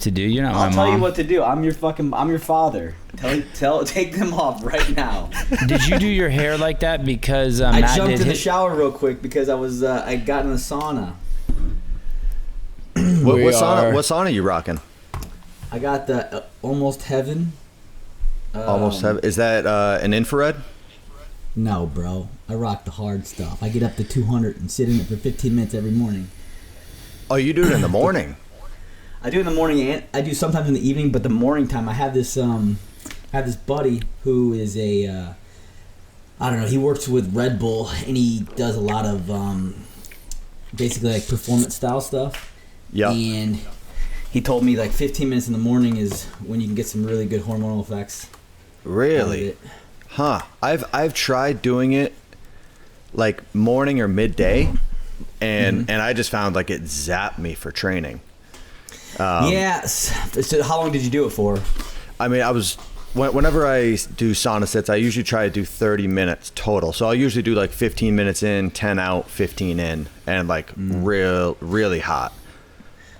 to do. You're not my I'll tell mom. you what to do. I'm your father. Take them off right now. Did you do your hair like that because I Matt jumped did in the his- shower real quick because I got in the sauna. What sauna are you rocking? I got the Almost Heaven. Almost Heaven. Is that an infrared? No, bro. I rock the hard stuff. I get up to 200 and sit in it for 15 minutes every morning. Oh, you do it in the morning. I do in the morning and I do sometimes in the evening, but the morning time I have this buddy who is I don't know, he works with Red Bull and he does a lot of basically like performance style stuff. Yeah. And he told me like 15 minutes in the morning is when you can get some really good hormonal effects. Really? Huh. I've tried doing it like morning or midday and I just found like it zapped me for training. Yes. So how long did you do it for? I mean, whenever I do sauna sits, I usually try to do 30 minutes total. So I'll usually do like 15 minutes in, 10 out, 15 in, and like really hot.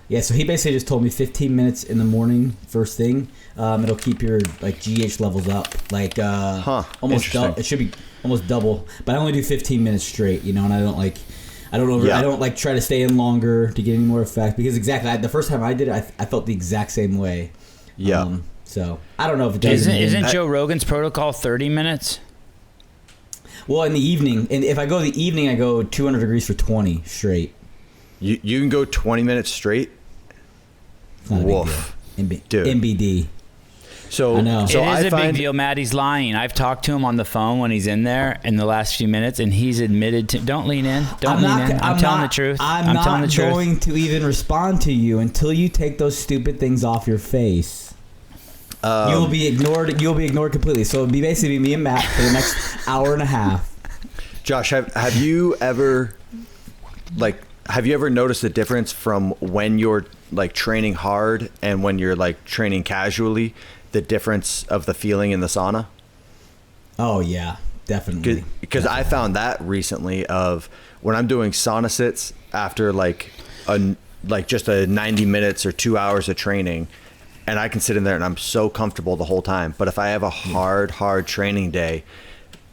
Yeah, so he basically just told me 15 minutes in the morning, first thing. It'll keep your like GH levels up, like almost it should be almost double. But I only do 15 minutes straight, and I don't like try to stay in longer to get any more effect because exactly the first time I did it, I felt the exact same way. Yeah. So I don't know if it does. Isn't Joe Rogan's protocol 30 minutes? Well, in the evening, and if I go the evening, I go 200 degrees for 20 straight. You can go 20 minutes straight. It's not a big deal. Dude. MBD. So I know. So it is a big deal. Maddie's lying. I've talked to him on the phone when he's in there in the last few minutes, and he's admitted to. Don't lean in. Don't lean in. I'm telling the truth. I'm telling the not truth. going to even respond to you until you take those stupid things off your face. You'll be ignored. You'll be ignored completely. So it'll be basically me and Matt for the next hour and a half. Josh, have you ever noticed the difference from when you're like training hard and when you're like training casually? The difference of the feeling in the sauna? Oh yeah, definitely. Because I found that recently of when I'm doing sauna sits after just a 90 minutes or 2 hours of training, and I can sit in there and I'm so comfortable the whole time. But if I have a hard training day,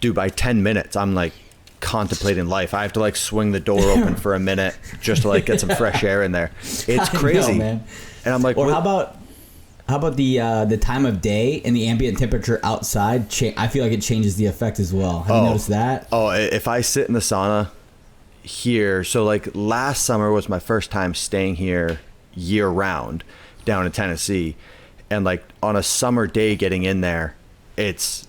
dude, by 10 minutes I'm like contemplating life. I have to like swing the door open for a minute just to like get some fresh air in there. It's crazy, man. And I'm like, or how about the time of day and the ambient temperature outside? I feel like it changes the effect as well. Have you noticed that? Oh, if I sit in the sauna here, so like last summer was my first time staying here year round down in Tennessee, and like on a summer day getting in there, it's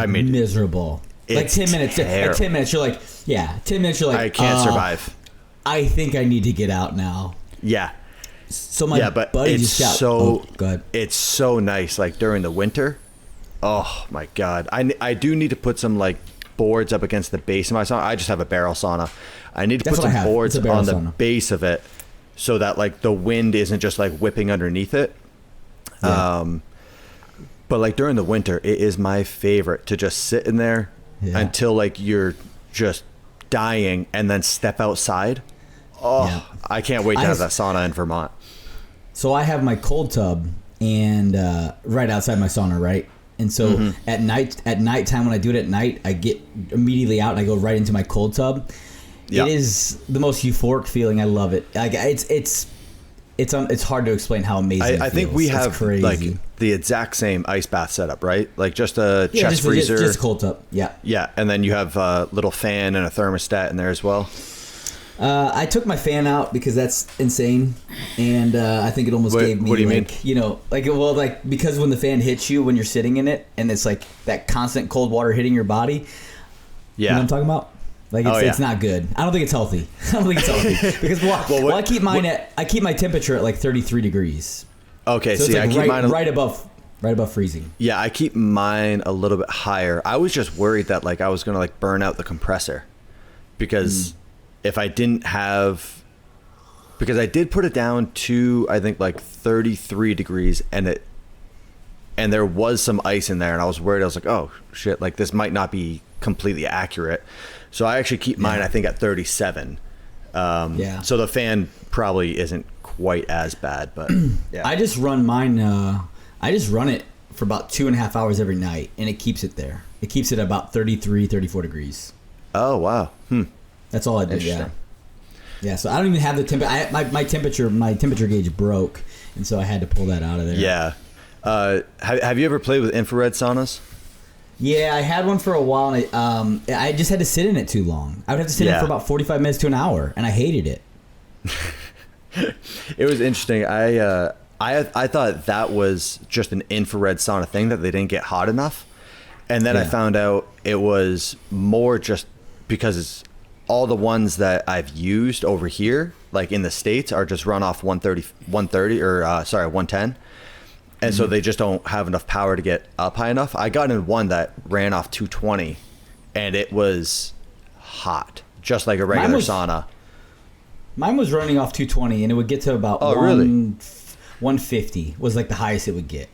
miserable. Like 10 minutes. At 10 minutes, you're like, 10 minutes, you're like, I can't survive. I think I need to get out now. Yeah. So my buddy just got. Go ahead. It's so nice, like during the winter. Oh my God. I do need to put some like boards up against the base of my sauna. I just have a barrel sauna. I need to put some boards on the base of it so that like the wind isn't just like whipping underneath it. Yeah. But like during the winter, it is my favorite to just sit in there until like you're just dying and then step outside. Oh, I can't wait to have that sauna in Vermont. So I have my cold tub and right outside my sauna, right? And so at nighttime when I do it at night, I get immediately out and I go right into my cold tub. Yep. It is the most euphoric feeling. I love it. Like it's hard to explain how amazing it feels. I think we have like the exact same ice bath setup, right? Like just a chest freezer. Just cold tub. Yeah. Yeah, and then you have a little fan and a thermostat in there as well. I took my fan out because that's insane, and I think it almost gave me. What do you mean? Because when the fan hits you when you're sitting in it, and it's like that constant cold water hitting your body. Yeah, you know what I'm talking about? Like it's not good. I don't think it's healthy. Because I keep mine I keep my temperature at like 33 degrees. Okay, so it's like I keep mine right above freezing. Yeah, I keep mine a little bit higher. I was just worried that like I was gonna like burn out the compressor because. If I didn't have, because I did put it down to, I think like 33 degrees and there was some ice in there and I was worried. I was like, oh shit, like this might not be completely accurate. So I actually keep mine, I think at 37. So the fan probably isn't quite as bad, but yeah. I just run mine. I just run it for about 2.5 hours every night, and it keeps it there. It keeps it about 33, 34 degrees. Oh wow. That's all I do. Yeah. Yeah. So I don't even have the temperature. My temperature gauge broke, and so I had to pull that out of there. Yeah. Have you ever played with infrared saunas? Yeah, I had one for a while, and I just had to sit in it too long. I would have to sit in it for about 45 minutes to an hour, and I hated it. It was interesting. I thought that was just an infrared sauna thing, that they didn't get hot enough, and then I found out it was more just because it's all the ones that I've used over here, like in the States, are just run off 130 or 110. And so they just don't have enough power to get up high enough. I got in one that ran off 220, and it was hot, just like a regular sauna. Mine was running off 220, and it would get to about 150 was like the highest it would get.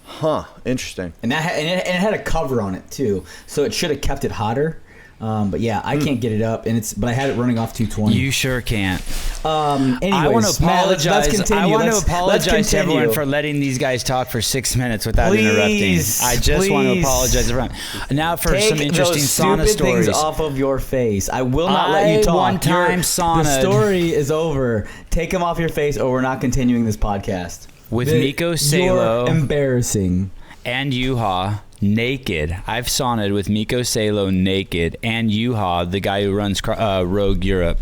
Huh, interesting. And it had a cover on it too, so it should have kept it hotter. But yeah, I can't get it up, but I had it running off 220. You sure can't. Anyways, I want to apologize. Let's continue. I want to apologize to everyone for letting these guys talk for 6 minutes without interrupting. I just want to apologize, everyone. Now for some interesting sauna stories. Things off of your face. I will not let you talk. One time sauna. The story is over. Take them off your face, or we're not continuing this podcast. With Miko Salo. You're embarrassing. And Yuha. Naked. I've saunaed with Miko Salo naked, and Yuha, the guy who runs Rogue Europe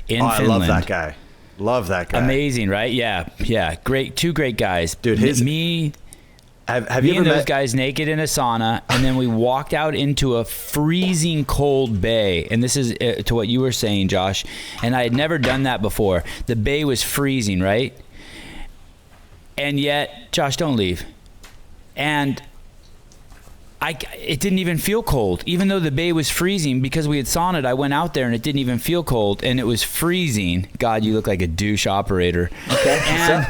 in Finland. I love that guy. Love that guy. Amazing, right? Yeah. Great. Two great guys. Dude, Have you me ever met those guys naked in a sauna, and then we walked out into a freezing cold bay. And this is to what you were saying, Josh. And I had never done that before. The bay was freezing, right? And yet, Josh, don't leave. And it didn't even feel cold, even though the bay was freezing. Because we had saunaed, I went out there and it didn't even feel cold, and it was freezing. God, you look like a douche operator. Okay.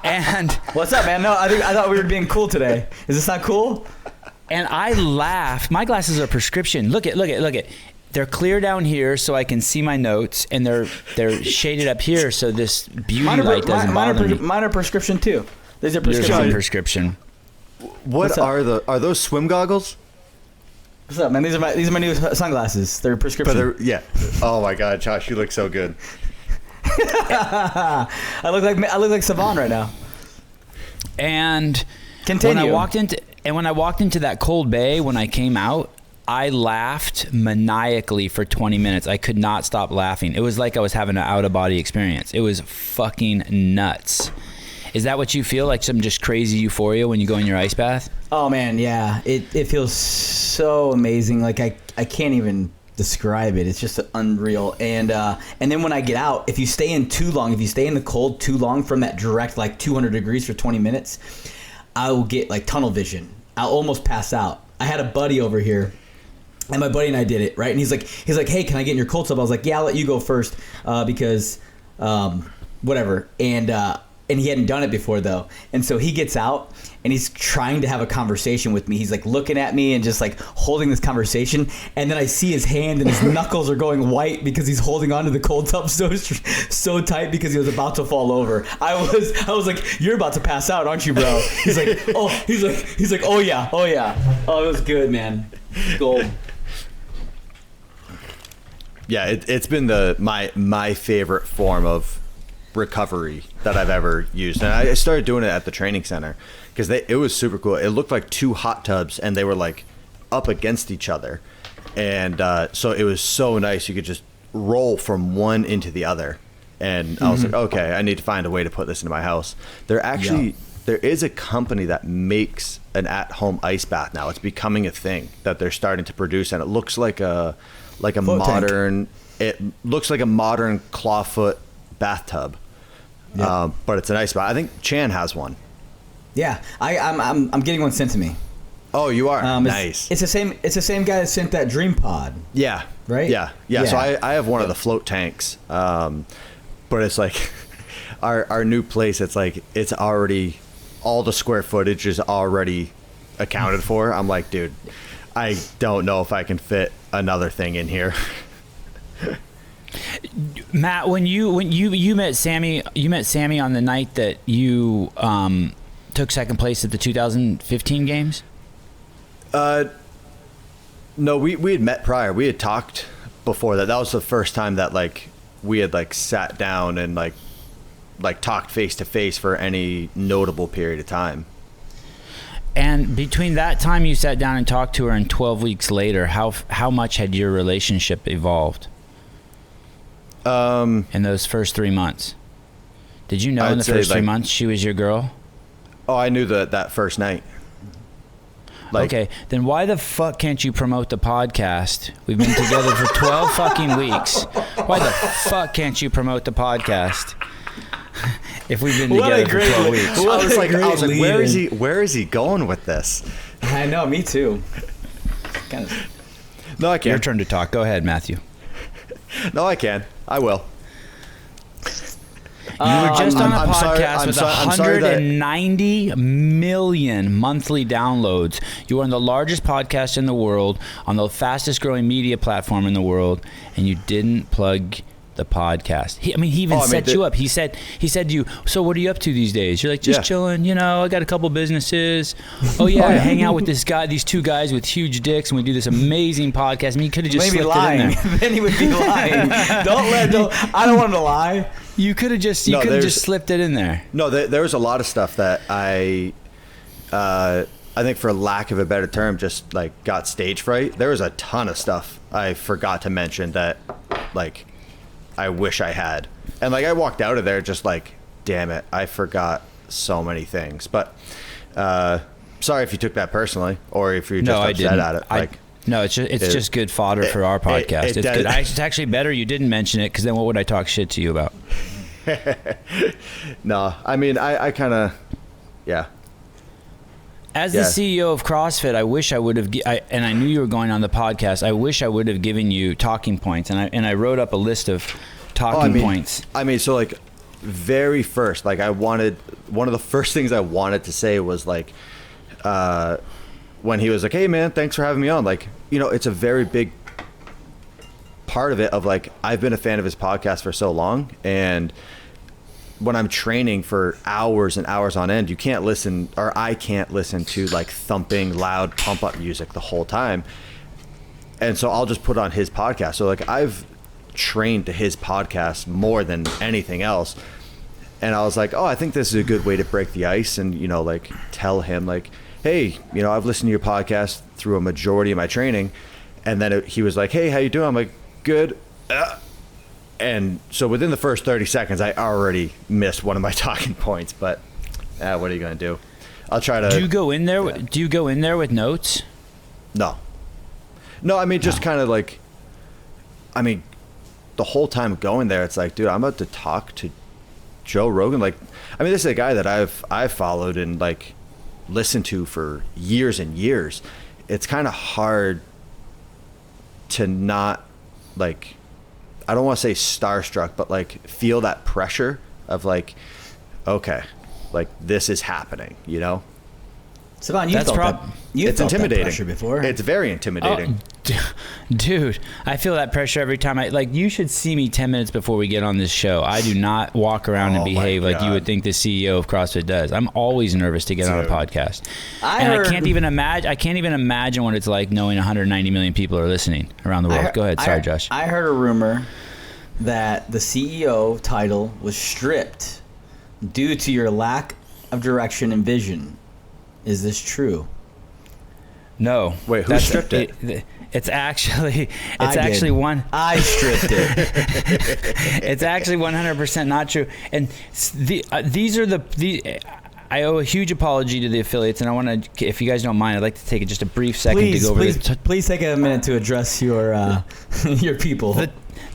And what's up, man? No, I thought we were being cool today. Is this not cool? And I laughed. My glasses are prescription. Look at. They're clear down here so I can see my notes, and they're shaded up here so this beauty light doesn't bother me. Mine are prescription too. These are prescription. Yours are prescription. What are those swim goggles? What's up, man? These are my new sunglasses. They're prescription. Oh my God, Josh, you look so good. I look like Sevan right now. And continue. When I walked into that cold bay, when I came out, I laughed maniacally for 20 minutes. I could not stop laughing. It was like I was having an out-of-body experience. It was fucking nuts. Is that what you feel, like some just crazy euphoria when you go in your ice bath? Oh man, yeah. It feels so amazing. Like I can't even describe it. It's just unreal. And then when I get out, if you stay in too long, if you stay in the cold too long from that direct like 200 degrees for 20 minutes, I will get like tunnel vision. I'll almost pass out. I had a buddy over here, and my buddy and I did it, right? And he's like, hey, can I get in your cold tub? I was like, yeah, I'll let you go first because whatever. And he hadn't done it before, though. And so he gets out, and he's trying to have a conversation with me. He's, like, looking at me and just, like, holding this conversation. And then I see his hand, and his knuckles are going white because he's holding onto the cold tub so tight because he was about to fall over. I was like, you're about to pass out, aren't you, bro? He's like, oh, oh, yeah. Oh, it was good, man. Gold. Yeah, it's been my favorite form of recovery that I've ever used, and I started doing it at the training center because it was super cool. It looked like two hot tubs, and they were like up against each other, and so it was so nice. You could just roll from one into the other, and I was like, okay, I need to find a way to put this into my house. There is a company that makes an at-home ice bath now. It's becoming a thing that they're starting to produce, and it looks like a modern tank. It looks like a modern clawfoot bathtub. Yep. But it's a nice spot. I think Chan has one. Yeah, I'm getting one sent to me. Oh, you are? Nice. It's the same guy that sent that Dream Pod. Yeah. Right? Yeah. So I have one of the float tanks. But it's like our new place, it's like it's already, all the square footage is already accounted for. I'm like, dude, I don't know if I can fit another thing in here. Matt, when you met Sammy, on the night that you took second place at the 2015 games? No, we had met prior. We had talked before that. That was the first time that like we had like sat down and like talked face to face for any notable period of time. And between that time you sat down and talked to her and 12 weeks later, how much had your relationship evolved? In those first 3 months, did you know in the first 3 months she was your girl? Oh, I knew that first night. Okay, then why the fuck can't you promote the podcast? We've been together for 12 fucking weeks. Why the fuck can't you promote the podcast? If we've been together for 12 weeks. I was like, where is he going with this? I know, me too. No, I can't. Your turn to talk. Go ahead, Matthew. No, I can. I will. You were just on a podcast with 190 million monthly downloads. You are on the largest podcast in the world, on the fastest growing media platform in the world, and you didn't plug the podcast. He even set you up. He said to you, so what are you up to these days? You're like, just chilling, I got a couple businesses. I hang out with these two guys with huge dicks, and we do this amazing podcast. I mean, you could have just slipped it in there. Then he would be lying. I don't want him to lie. You could have just slipped it in there. No, there was a lot of stuff that I think, for lack of a better term, just like got stage fright. There was a ton of stuff I forgot to mention that like I wish I had. And like I walked out of there just like, damn it, I forgot so many things. But sorry if you took that personally or if you're just upset at it. No, it's just good fodder for our podcast. It's good. It's actually better you didn't mention it, because then what would I talk shit to you about? No, I mean, I kind of, yeah. As the CEO of CrossFit, I wish I would have, and I knew you were going on the podcast, I wish I would have given you talking points, and I wrote up a list of talking points. I mean, so like, very first, like one of the first things I wanted to say was like, when he was like, hey man, thanks for having me on. Like, it's a very big part of it of like, I've been a fan of his podcast for so long. And when I'm training for hours and hours on end, I can't listen to like thumping, loud pump up music the whole time. And so I'll just put on his podcast. So like I've trained to his podcast more than anything else. And I was like, I think this is a good way to break the ice and, like tell him like, hey, I've listened to your podcast through a majority of my training. And then he was like, hey, how you doing? I'm like, good. And so within the first 30 seconds, I already missed one of my talking points. But what are you going to do? I'll try to. Do you go in there? Do you go in there with notes? No. I mean, just kind of like, the whole time going there, it's like, dude, I'm about to talk to Joe Rogan. Like, this is a guy that I've followed and like listened to for years and years. It's kind of hard to not like, I don't want to say starstruck, but like feel that pressure of like, okay, like this is happening, Sevan, it's intimidating. That pressure before. It's very intimidating. Dude, I feel that pressure every time. You should see me 10 minutes before we get on this show. I do not walk around and behave like you would think the CEO of CrossFit does. I'm always nervous to get on a podcast. I can't even imagine what it's like knowing 190 million people are listening around the world. Go ahead. Sorry, Josh. I heard a rumor that the CEO title was stripped due to your lack of direction and vision. Is this true? Wait, who stripped it? It's actually I stripped it. It's actually 100% not true. And these are I owe a huge apology to the affiliates, and I want to, if you guys don't mind, I'd like to take just a brief second to go over please take a minute to address your your people.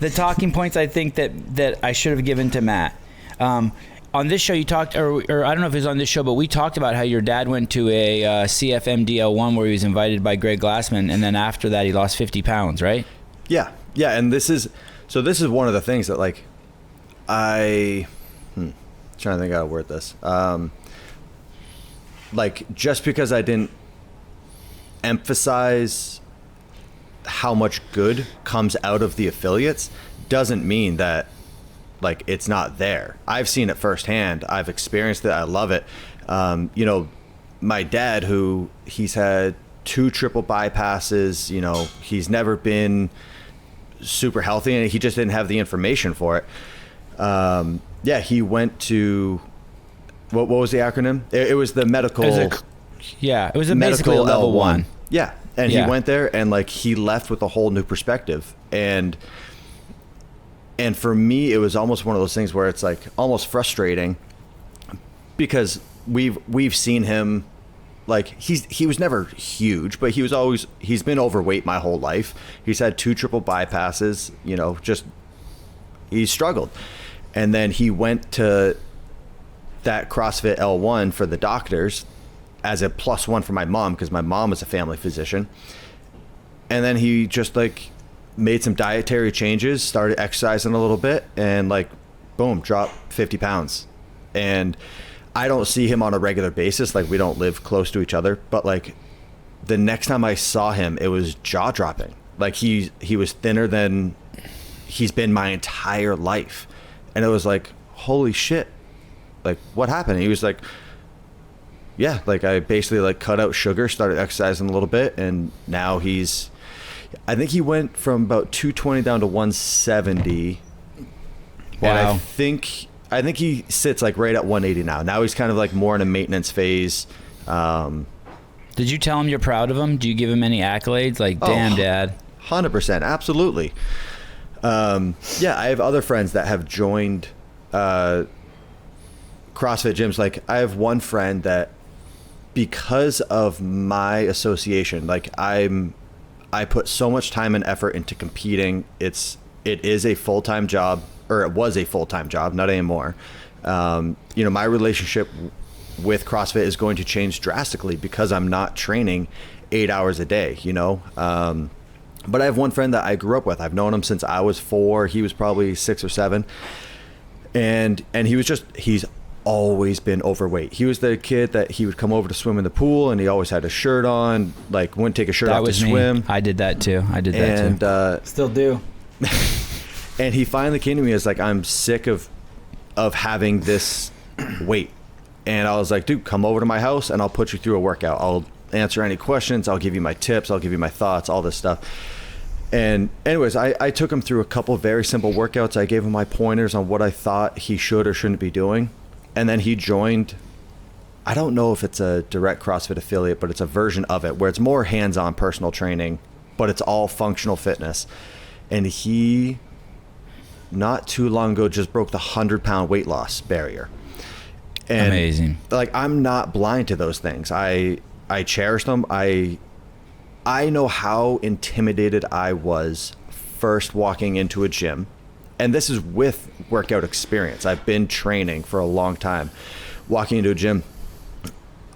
The talking points I think that I should have given to Matt. On this show, you talked, or I don't know if it was on this show, but we talked about how your dad went to a CFMDL1 where he was invited by Greg Glassman, and then after that, he lost 50 pounds, right? Yeah, and this is one of the things that, like, trying to think how to word this. Like, just because I didn't emphasize how much good comes out of the affiliates doesn't mean that like it's not there. I've seen it firsthand. I've experienced it. I love it. You know, my dad, who he's had 2 triple bypasses, you know, he's never been super healthy and he just didn't have the information for it. Yeah, he went to, what was the acronym? It was the medical. It was basically a level L1. 1. Yeah. And he went there and like he left with a whole new perspective. And for me, it was almost one of those things where it's like almost frustrating because we've seen him, like he was never huge, but he's been overweight my whole life. He's had 2 triple bypasses, you know, just he struggled. And then he went to that CrossFit L1 for the doctors as a +1 for my mom, because my mom is a family physician. And then he just like made some dietary changes, started exercising a little bit, and like boom, dropped 50 pounds. And I don't see him on a regular basis, like we don't live close to each other, but like the next time I saw him, it was jaw dropping. Like he was thinner than he's been my entire life. And it was like, holy shit, like what happened? He was like, yeah, like I basically like cut out sugar, started exercising a little bit, and now I think he went from about 220 down to 170. Wow. And I think he sits like right at 180 now. Now he's kind of like more in a maintenance phase. Did you tell him you're proud of him? Do you give him any accolades? Like, damn, Dad. 100%, absolutely. Yeah, I have other friends that have joined CrossFit gyms. Like I have one friend that, because of my association, like I put so much time and effort into competing. It is a full-time job, or it was a full-time job, not anymore. You know, my relationship with CrossFit is going to change drastically because I'm not training 8 hours a day, you know? But I have one friend that I grew up with. I've known him since I was 4. He was probably 6 or 7. And he's always been overweight. He was the kid that he would come over to swim in the pool and he always had a shirt on, like wouldn't take a shirt off to swim. I did that too. Still do. And he finally came to me as like, I'm sick of having this weight. And I was like, dude, come over to my house and I'll put you through a workout. I'll answer any questions. I'll give you my tips. I'll give you my thoughts, all this stuff. And anyways, I took him through a couple of very simple workouts. I gave him my pointers on what I thought he should or shouldn't be doing. And then he joined, I don't know if it's a direct CrossFit affiliate, but it's a version of it where it's more hands-on personal training, but it's all functional fitness. And he, not too long ago, just broke the 100-pound weight loss barrier. And amazing. Like, I'm not blind to those things. I cherish them. I know how intimidated I was first walking into a gym. And this is with workout experience. I've been training for a long time. Walking into a gym,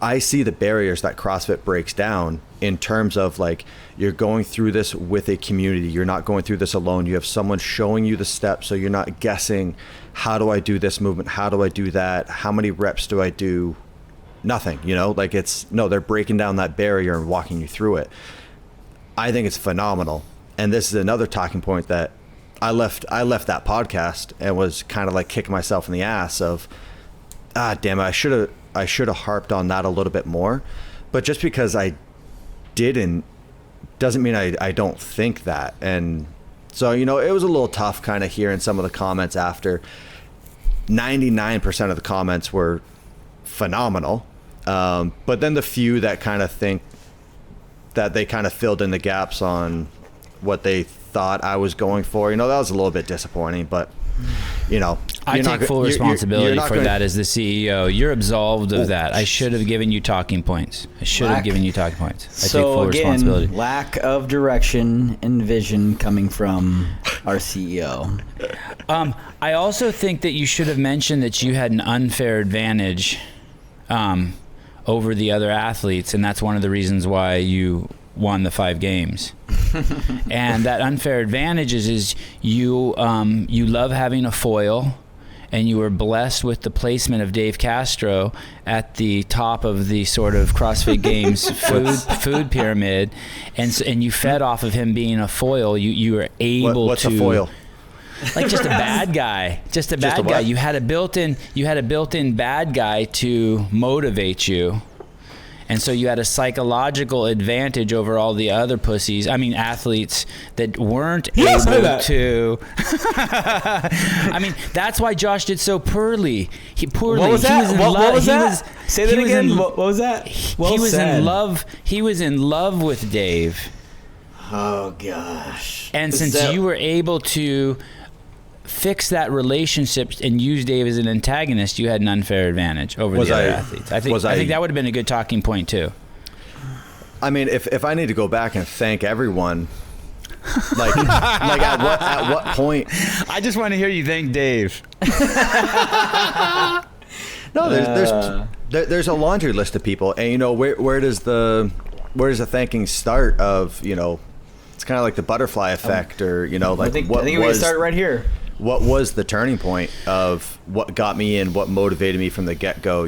I see the barriers that CrossFit breaks down in terms of like, you're going through this with a community. You're not going through this alone. You have someone showing you the steps, so you're not guessing, how do I do this movement? How do I do that? How many reps do I do? Nothing, you know, like they're breaking down that barrier and walking you through it. I think it's phenomenal. And this is another talking point that I left that podcast and was kind of like kicking myself in the ass of, damn it, I should have harped on that a little bit more. But just because I didn't doesn't mean I don't think that. And so, you know, it was a little tough kind of hearing some of the comments after. 99% of the comments were phenomenal. But then the few that kind of think that they kind of filled in the gaps on what they thought I was going for, you know, that was a little bit disappointing, but you know, I take full responsibility for that as the CEO. You're absolved of that. I should have given you talking points. I take full responsibility. Lack of direction and vision coming from our CEO. I also think that you should have mentioned that you had an unfair advantage over the other athletes, and that's one of the reasons why you won the 5 games. And that unfair advantage is you love having a foil, and you were blessed with the placement of Dave Castro at the top of the sort of CrossFit Games food pyramid, and you fed off of him being a foil. You were able what's a foil? like just a bad guy, just a bad guy. You had a built-in bad guy to motivate you. And so you had a psychological advantage over all the other pussies. I mean, athletes that weren't able to. I mean, that's why Josh did so poorly. What was that? What was that? Say that again. What was that? He was in love. He was in love with Dave. Oh gosh. And since you were able to fix that relationship and use Dave as an antagonist, you had an unfair advantage over the other athletes. I think that would have been a good talking point too. I mean, if I need to go back and thank everyone, like at what point? I just want to hear you thank Dave. No, there's a laundry list of people, and where does the thanking start? Of it's kind of like the butterfly effect, or like I think we're gonna start right here. What was the turning point of what got me in, what motivated me from the get-go,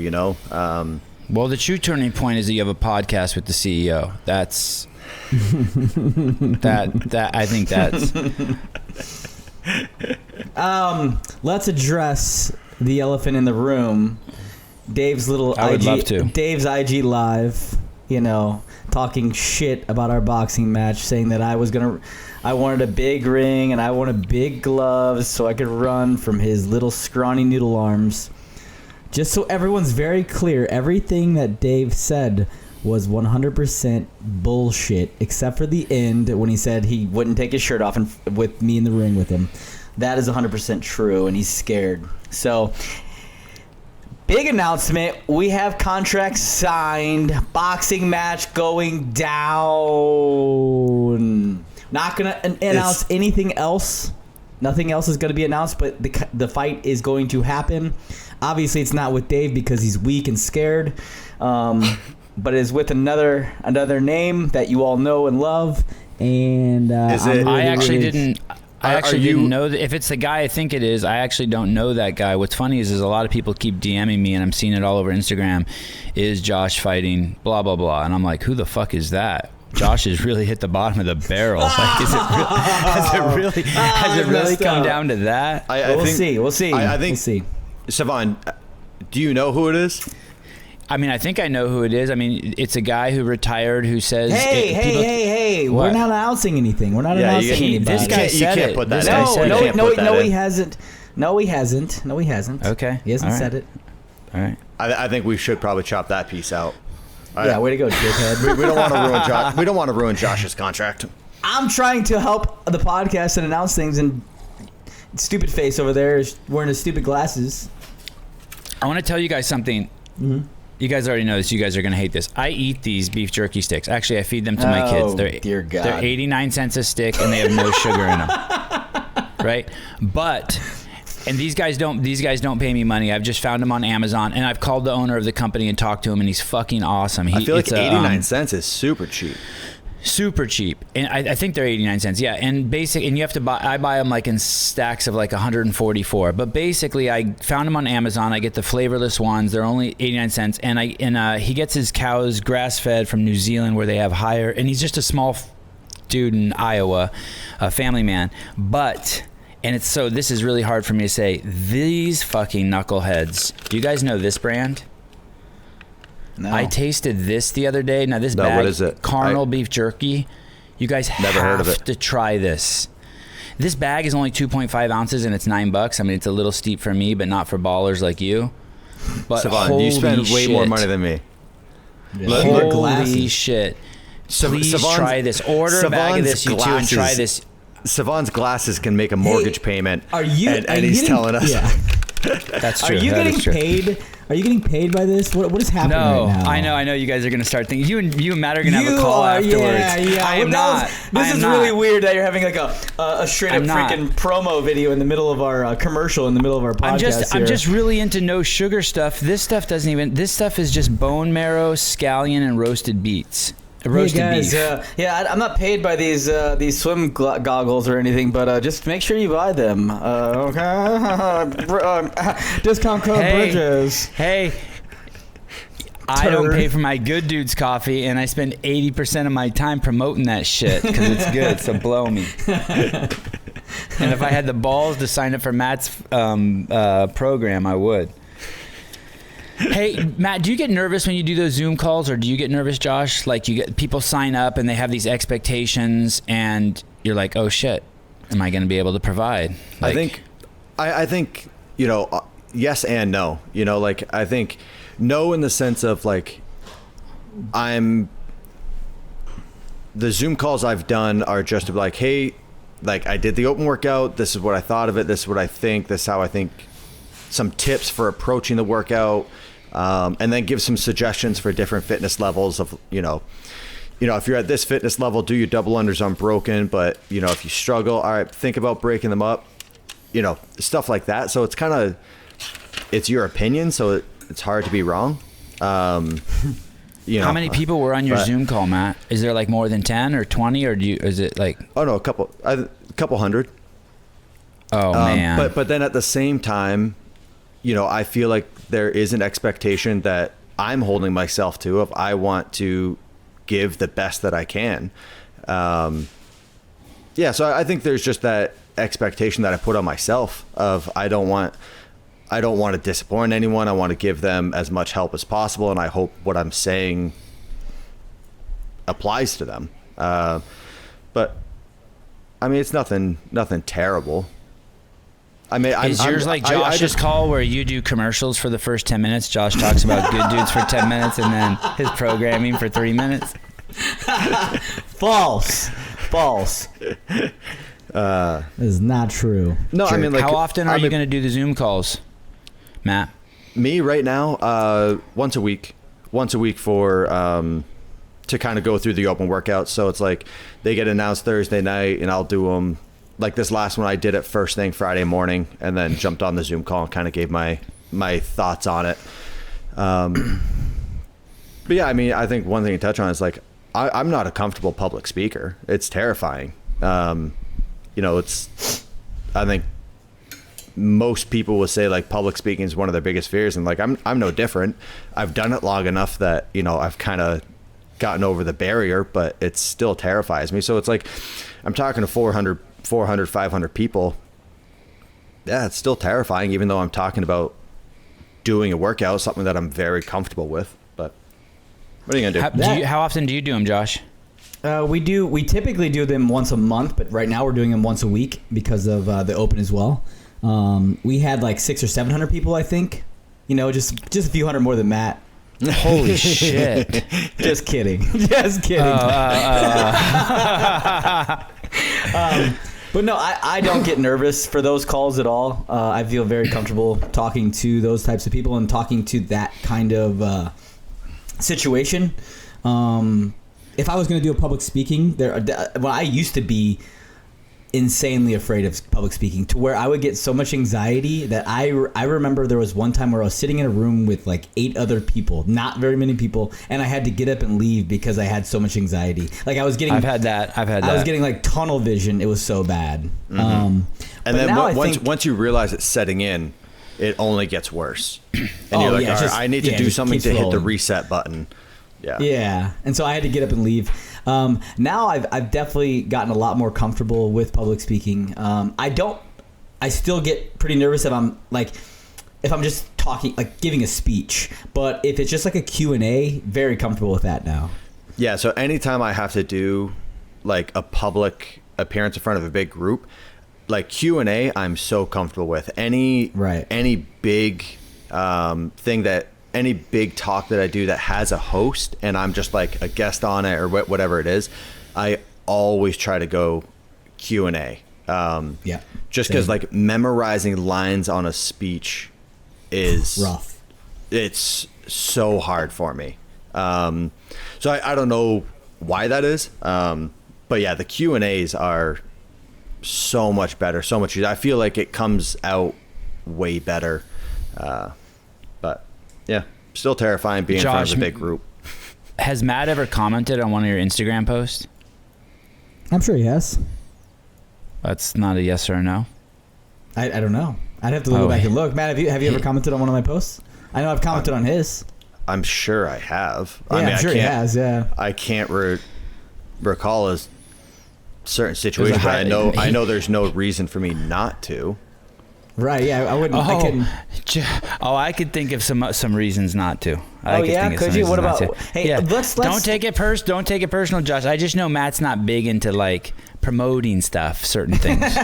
Well, the true turning point is that you have a podcast with the CEO. That's that I think that's let's address the elephant in the room. Dave's little I would love to. Dave's IG live, talking shit about our boxing match, saying that I wanted a big ring and I wanted big gloves so I could run from his little scrawny noodle arms. Just so everyone's very clear, everything that Dave said was 100% bullshit, except for the end when he said he wouldn't take his shirt off with me in the ring with him. That is 100% true, and he's scared. So, big announcement. We have contracts signed. Boxing match going down. Not going to announce anything else. Nothing else is going to be announced, but the fight is going to happen. Obviously, it's not with Dave because he's weak and scared. But it is with another name that you all know and love. And I actually didn't know that. If it's the guy I think it is, I actually don't know that guy. What's funny is a lot of people keep DMing me, and I'm seeing it all over Instagram. Is Josh fighting blah blah blah? And I'm like, who the fuck is that? Josh has really hit the bottom of the barrel. Like, has it really come down to that? We'll see. I think. We'll see. Sevan, do you know who it is? I mean, I think I know who it is. I mean, it's a guy who retired who says, Hey, we're not announcing anything. We're not announcing anything. This guy said it. Put that No, he hasn't. No, he hasn't. Okay. He hasn't said it. All right. I think we should probably chop that piece out. Yeah, way to go, dickhead. We don't want to ruin Josh. We don't want to ruin Josh's contract. I'm trying to help the podcast and announce things, and stupid face over there is wearing his stupid glasses. I want to tell you guys something. Mm-hmm. You guys already know this. You guys are going to hate this. I eat these beef jerky sticks. Actually, I feed them to my kids. Dear God. They're 89 cents a stick, and they have no sugar in them. Right? But... And these guys don't pay me money. I've just found them on Amazon, and I've called the owner of the company and talked to him, and he's fucking awesome. I feel like 89 cents is super cheap. Super cheap. And I think they're 89 cents. Yeah. And and you have to I buy them like in stacks of like 144. But basically I found them on Amazon. I get the flavorless ones. They're only 89 cents. And he gets his cows grass fed from New Zealand where they have higher, and he's just a small dude in Iowa, a family man. And this is really hard for me to say. These fucking knuckleheads. Do you guys know this brand? No. I tasted this the other day. Now this bag, what is it? Carnal beef jerky. You guys have to try this. This bag is only 2.5 ounces and it's $9. I mean, it's a little steep for me, but not for ballers like you. But Sevan, you spend way more money than me. Yeah. Holy shit. Please try this. Order a bag of this, you two, and try this. Sevan's glasses can make a mortgage payment. And he's telling us. Yeah. That's true. Are you getting paid? Are you getting paid by this? What is happening right now? I know. You guys are gonna start thinking. You and Matt are gonna have a call afterwards. Yeah. I am not. This is really weird that you're having like a straight up freaking promo video in the middle of our commercial in the middle of our podcast. I'm just really into no sugar stuff. This stuff doesn't even. This stuff is just bone marrow, scallion, and roasted beets. Roasted beef. I'm not paid by these swim goggles or anything, but just make sure you buy them. Discount code Bridges. Hey, I don't pay for my Good Dudes coffee, and I spend 80% of my time promoting that shit because it's good. So blow me. And if I had the balls to sign up for Matt's program, I would. Hey, Matt, do you get nervous when you do those Zoom calls, or do you get nervous, Josh? Like, you get people sign up and they have these expectations, and you're like, oh shit, am I going to be able to provide? Like, I think, you know, yes and no. You know, like, I think no in the sense of like, the Zoom calls I've done are just to be like, hey, like, I did the open workout. This is what I thought of it. This is what I think. This is how I think. Some tips for approaching the workout, and then give some suggestions for different fitness levels of, you know, if you're at this fitness level, do your double unders unbroken, but, you know, if you struggle, all right, think about breaking them up, you know, stuff like that. So it's kind of, it's your opinion, so it's hard to be wrong. You know, how many people were on your Zoom call, Matt? Is there like more than 10 or 20, or is it like? Oh no, a couple hundred. Oh man. But then at the same time, you know, I feel like there is an expectation that I'm holding myself to if I want to give the best that I can. Yeah, so I think there's just that expectation that I put on myself of I don't want to disappoint anyone. I want to give them as much help as possible, and I hope what I'm saying applies to them. But I mean, it's nothing terrible. I mean, is yours like Josh's call where you do commercials for the first 10 minutes? Josh talks about good dudes for 10 minutes and then his programming for 3 minutes? False. That is not true. No, True. I mean, like, how often are you going to do the Zoom calls, Matt? Me right now, once a week for to kind of go through the open workouts. So it's like they get announced Thursday night, and I'll do them. Like this last one, I did it first thing Friday morning, and then jumped on the Zoom call and kind of gave my thoughts on it. But yeah, I mean, I think one thing to touch on is like I'm not a comfortable public speaker. It's terrifying. You know, I think most people will say like public speaking is one of their biggest fears, and like I'm no different. I've done it long enough that, you know, I've kind of gotten over the barrier, but it still terrifies me. So it's like I'm talking to 400, 500 people. Yeah, it's still terrifying, even though I'm talking about doing a workout, something that I'm very comfortable with. But what are you gonna do? How often do you do them, Josh? We typically do them once a month, but right now we're doing them once a week because of the open as well. We had like 600 or 700 people, I think. You know, just a few hundred more than Matt. Holy shit! Just kidding. But no, I don't get nervous for those calls at all. I feel very comfortable talking to those types of people and talking to that kind of situation. If I was going to do a public speaking, I used to be insanely afraid of public speaking, to where I would get so much anxiety that I remember there was one time where I was sitting in a room with like 8 other people, not very many people, and I had to get up and leave because I had so much anxiety. Like I've had that. I was getting like tunnel vision. It was so bad. Mm-hmm. And then once you realize it's setting in, it only gets worse. And you're like, all right, I need to do something to hit the reset button. Yeah. And so I had to get up and leave. Now I've definitely gotten a lot more comfortable with public speaking. I still get pretty nervous if I'm just talking, like giving a speech, but if it's just like a Q&A, very comfortable with that now. Yeah. So anytime I have to do like a public appearance in front of a big group, like Q&A, I'm so comfortable with any big, any big talk that I do that has a host and I'm just like a guest on it or whatever it is, I always try to go Q&A. Just because like memorizing lines on a speech is rough. It's so hard for me. So I don't know why that is. But yeah, the Q&As are so much better, so much easier. I feel like it comes out way better. But yeah, still terrifying being in front of a big group. Has Matt ever commented on one of your Instagram posts? I'm sure he has. That's not a yes or a no. I don't know. I'd have to go back and look. Matt, have you ever commented on one of my posts? I know I've commented on his. I'm sure I have. Yeah, I'm sure he has. Yeah. I can't recall his certain situations, but I know there's no reason for me not to. Right? Yeah, I wouldn't. I could think of some reasons not to. Could you? What about? Hey, yeah. let's don't take it personal, Josh. I just know Matt's not big into like promoting certain things.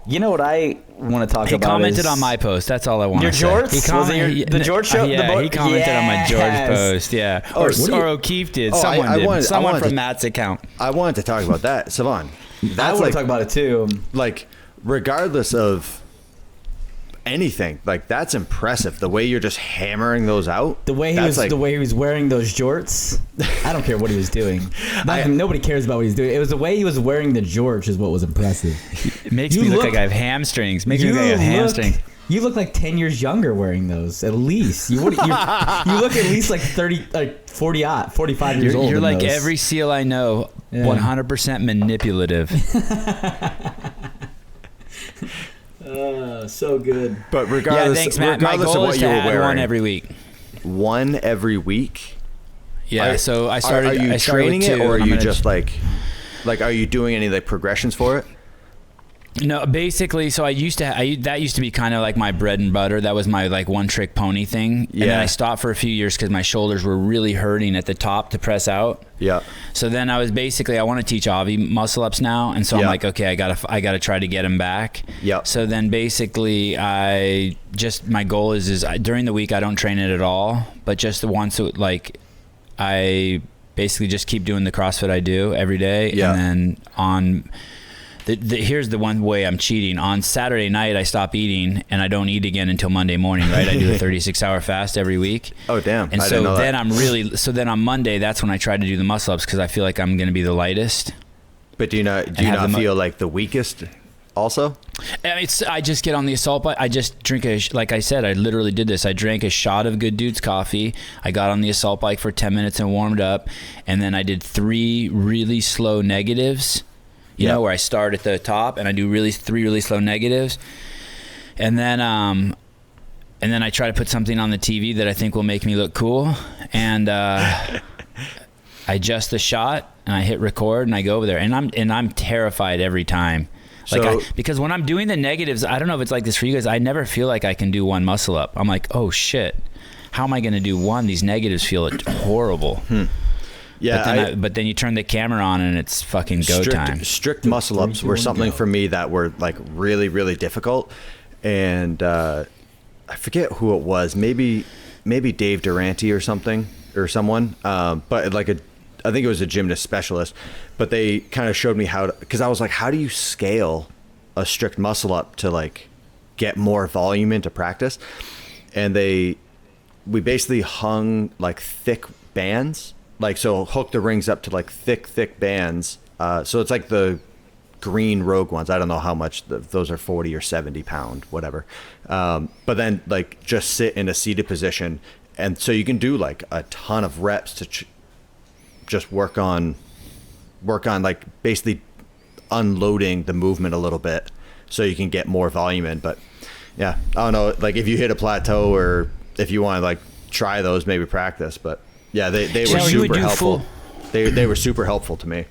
You know what I want to talk about? He commented on my post. That's all I want to say. Your Jorts? The George show? Yeah, he commented on my George post. Yeah, or O'Keefe did. Someone from Matt's account. I wanted to talk about that, Sevan. I want to talk about it too. Like, regardless of anything, like, that's impressive. The way you're just hammering those out. The way he was wearing those jorts. I don't care what he was doing. Nobody cares about what he's doing. It was the way he was wearing the jorts is what was impressive. It makes me look like I have hamstrings. You look like 10 years younger wearing those, at least. You look at least like 30, like 45 years old. You're like those. Every SEAL I know, 100% manipulative. So good. But regardless, thanks, Matt. My goal is to add one every week. One every week? Yeah, so I started. Are you training it, or are you just like, are you doing any like progressions for it? No, basically, so that used to be kind of like my bread and butter. That was my like one trick pony thing. Yeah. And then I stopped for a few years because my shoulders were really hurting at the top to press out. Yeah. So then I want to teach Avi muscle ups now, and so I'm like, okay, I gotta try to get him back. Yeah. So then basically, my goal is during the week I don't train it at all, but just once I basically just keep doing the CrossFit I do every day, and then on. Here's the one way I'm cheating. On Saturday night, I stop eating, and I don't eat again until Monday morning, right? I do a 36-hour fast every week. Oh, damn. And so then on Monday, that's when I try to do the muscle-ups because I feel like I'm going to be the lightest. But do you not feel like the weakest also? I just get on the assault bike. I just drink like I said, I literally did this. I drank a shot of Good Dude's coffee. I got on the assault bike for 10 minutes and warmed up, and then I did 3 really slow negatives. You know, where I start at the top and I do 3 really slow negatives, and then I try to put something on the TV that I think will make me look cool, and I adjust the shot and I hit record and I go over there, and I'm terrified every time. Because when I'm doing the negatives, I don't know if it's like this for you guys. I never feel like I can do one muscle up. I'm like, oh shit, how am I going to do one? These negatives feel horrible. Yeah, but then you turn the camera on and it's fucking go time. Strict muscle ups were something for me that were like really, really difficult, and I forget who it was. Maybe Dave Durante or someone. But I think it was a gymnast specialist. But they kind of showed me how to, because I was like, how do you scale a strict muscle up to like get more volume into practice? And we basically hung like thick bands. So hook the rings up to like thick bands. So it's like the green Rogue ones. I don't know how much those are, 40 or 70 pound, whatever. But then like just sit in a seated position. And so you can do like a ton of reps to just work on like basically unloading the movement a little bit so you can get more volume in. But yeah, I don't know, like if you hit a plateau or if you want to like try those, maybe practice, but yeah, they were super helpful. They were super helpful to me.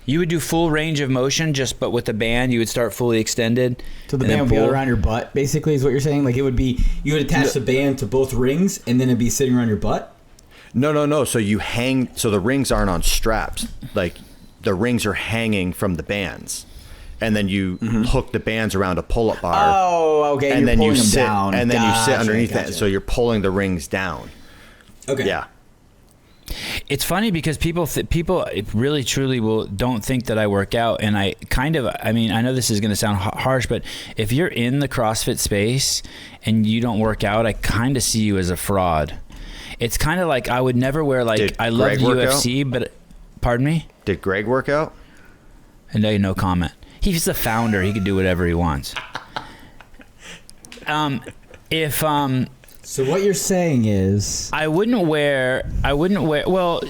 You would do full range of motion, but with the band, you would start fully extended. So the band would be around your butt, basically, is what you're saying? Like it would be, you would attach the band to both rings, and then it'd be sitting around your butt? No. So you hang, so the rings aren't on straps. Like the rings are hanging from the bands. And then you hook the bands around a pull-up bar. Oh, okay. And then you sit down. And then you sit underneath that. So you're pulling the rings down. Okay. Yeah. It's funny because people really truly don't think that I work out, and I know this is going to sound harsh, but if you're in the CrossFit space and you don't work out, I kind of see you as a fraud. It's kind of like I would never wear I love the UFC, but pardon me? Did Greg work out? No comment. He's the founder. He can do whatever he wants. So what you're saying is I wouldn't wear well,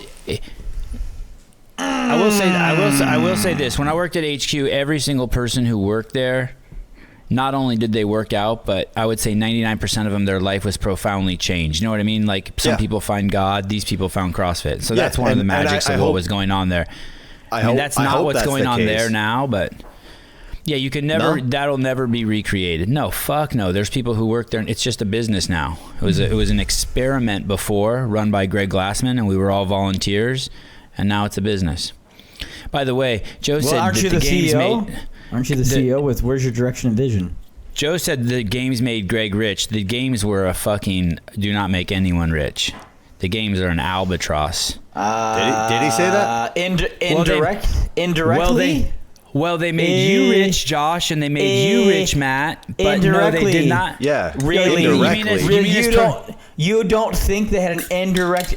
I will say this. When I worked at HQ, every single person who worked there not only did they work out, but I would say 99% of them, their life was profoundly changed. You know what I mean? Like some people find God, these people found CrossFit. So that's one of the magics of what was going on there. I mean, that's not what's going on there now, but yeah, you can never, that'll never be recreated. No, fuck no. There's people who work there and it's just a business now. It was an experiment before run by Greg Glassman and we were all volunteers and now it's a business. By the way, Joe said aren't that you the games CEO? made... Aren't you the CEO with Where's Your Direction and Vision? Joe said the games made Greg rich. The games were a fucking do not make anyone rich. The games are an albatross. Did he say that? Indirectly? Well, they made you rich, Josh, and they made you rich, Matt. But no, they did not. Yeah, really. Indirectly. You don't think they had an indirect,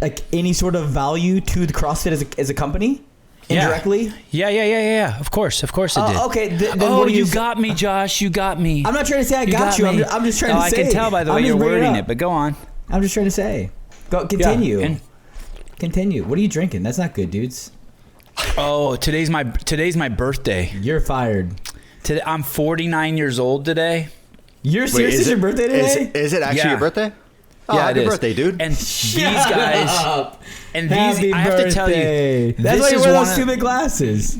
like any sort of value to the CrossFit as a company? Indirectly? Yeah. Of course it did. Okay. Then you got me, Josh. You got me. I'm not trying to say I got you. I'm just trying to say. I can tell by the way you're wording it, but go on. I'm just trying to say. Continue. Yeah. Continue. What are you drinking? That's not good, dudes. Oh, today's my birthday. You're fired. Today, I'm 49 years old today. You're serious? It's your birthday today? Is it actually your birthday? Oh, happy birthday, dude. And these guys... And these, I have to tell you, that's why you wear those stupid glasses.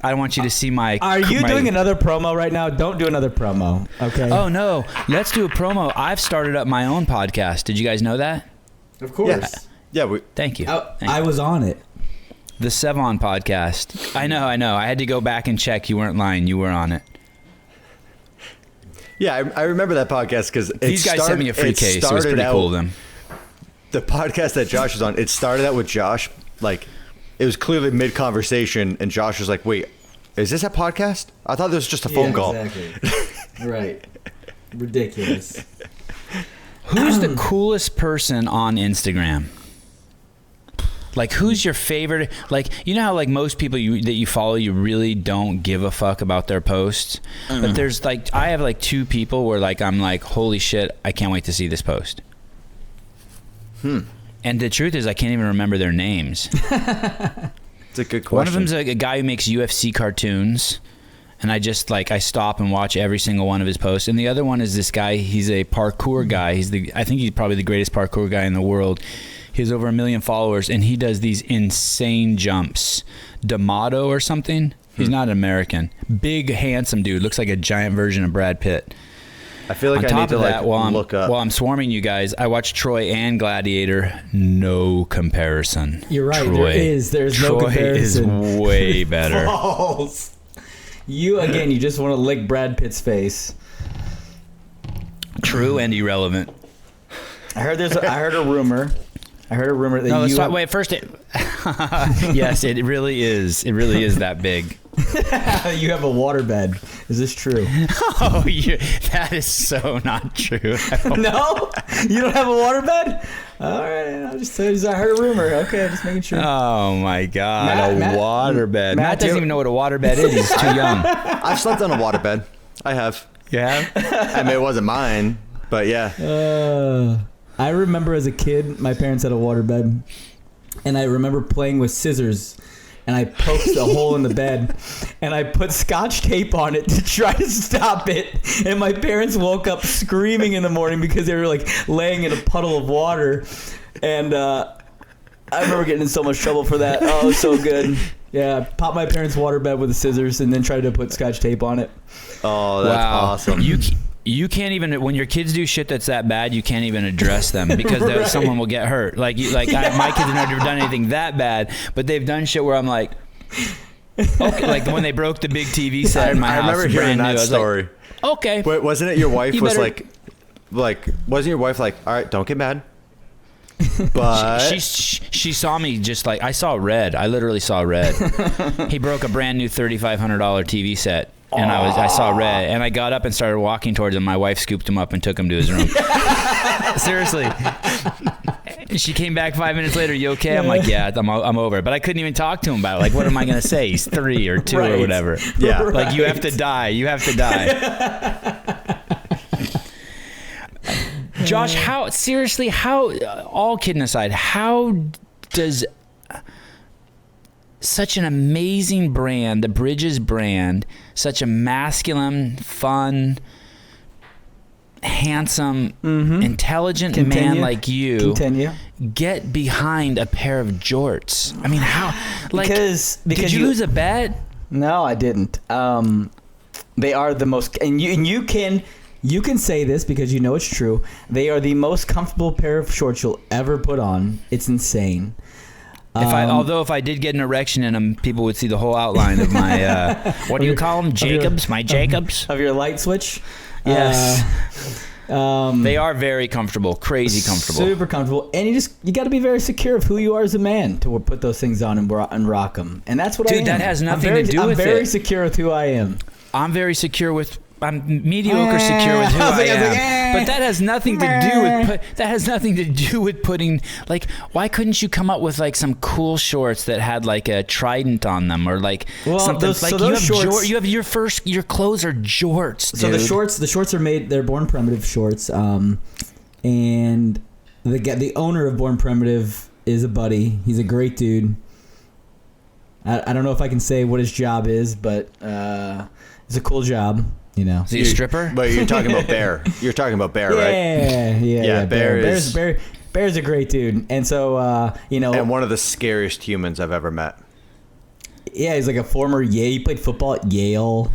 I want you to see my... Are you doing another promo right now? Don't do another promo, okay? Oh, no. Let's do a promo. I've started up my own podcast. Did you guys know that? Of course. Yeah. Thank you. I was on it. The Sevan podcast. I know. I had to go back and check. You weren't lying. You were on it. Yeah, I remember that podcast because these guys sent me a free case. It was pretty cool of them. The podcast that Josh was on, it started out with Josh, like, it was clearly mid-conversation, and Josh was like, wait, is this a podcast? I thought this was just a phone call. Exactly. Right. Ridiculous. Who's the coolest person on Instagram? Like, who's your favorite? Like, you know how, like, most people that you follow, you really don't give a fuck about their posts? But there's, like, I have, like, two people where, like, I'm like, holy shit, I can't wait to see this post. And the truth is, I can't even remember their names. It's a good question. One of them's a guy who makes UFC cartoons, and I just I stop and watch every single one of his posts. And the other one is this guy. He's a parkour guy. I think he's probably the greatest parkour guy in the world. He has over 1 million followers, and he does these insane jumps. D'Amato or something. He's not American. Big, handsome dude. Looks like a giant version of Brad Pitt. I feel like I need to look up. While I'm swarming you guys, I watched Troy and Gladiator. No comparison. You're right. There's no comparison. Troy is way better. False. You just want to lick Brad Pitt's face. True and irrelevant. I heard a rumor. that wait. First, yes, it really is. It really is that big. You have a waterbed. Is this true? Oh, that is so not true. No? You don't have a waterbed? All right. I heard a rumor. Okay, just making sure. Oh, my God. Waterbed. Matt doesn't even know what a waterbed is. He's too young. I've slept on a waterbed. I have. Yeah? I mean, it wasn't mine, but yeah. I remember as a kid, my parents had a waterbed, and I remember playing with scissors, and I poked a hole in the bed, and I put Scotch tape on it to try to stop it, and my parents woke up screaming in the morning because they were like laying in a puddle of water, and I remember getting in so much trouble for that. Oh, it was so good. Yeah, I popped my parents' waterbed with the scissors and then tried to put Scotch tape on it. Oh, that's awesome. You can't even, when your kids do shit that's that bad, you can't even address them because someone will get hurt. My kids have never done anything that bad, but they've done shit where I'm like, okay, like when they broke the big TV set in my house. I remember hearing that story. Like, okay. But wasn't it your wife wasn't your wife like, all right, don't get mad? But she saw me just like, I saw red. I literally saw red. He broke a brand new $3,500 TV set. And I saw red, and I got up and started walking towards him. My wife scooped him up and took him to his room. Seriously. She came back 5 minutes later. You okay? I'm like, yeah, I'm over it. But I couldn't even talk to him about it. Like, what am I going to say? He's 3 or 2 or whatever. Yeah. Right. Like, you have to die. You have to die. Josh, all kidding aside, how does such an amazing brand, the Bridges brand, such a masculine, fun, handsome, intelligent man like you get behind a pair of jorts. I mean, how? Like, because did you lose a bet? No, I didn't. They are the most, and you can say this because you know it's true. They are the most comfortable pair of shorts you'll ever put on. It's insane. Although if I did get an erection in them, people would see the whole outline of my what do you call them? Jacobs, my Jacobs of your light switch. Yes. They are very comfortable, crazy comfortable, super comfortable, and you got to be very secure of who you are as a man to put those things on and rock them. And that's what I am. Dude, that has nothing to do with it. I'm very secure with who I am. I'm very secure with. I'm mediocre secure with who I am, but that has nothing to do with putting, like, why couldn't you come up with like some cool shorts that had like a trident on them or like something your clothes are jorts, dude. So the shorts are made, they're Born Primitive shorts, and the owner of Born Primitive is a buddy. He's a great dude. I don't know if I can say what his job is, but it's a cool job. You know, is he a stripper? But you're talking about Bear. You're talking about Bear, right? Yeah. Bear's a great dude, and so and one of the scariest humans I've ever met. Yeah, he's like a former Yale. He played football at Yale.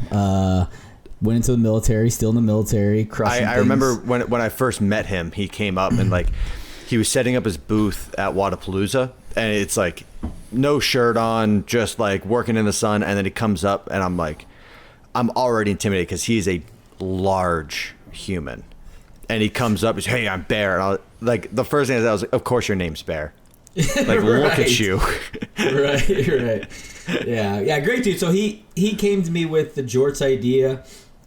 Went into the military. Still in the military. I remember when I first met him, he came up and like he was setting up his booth at Wadapalooza, and it's like no shirt on, just like working in the sun, and then he comes up, and I'm like. I'm already intimidated because he's a large human, and he comes up. He's, hey, I'm Bear. And the first thing I was like, of course your name's Bear. Like, right. Look at you. right. Yeah, great dude. So he came to me with the jorts idea.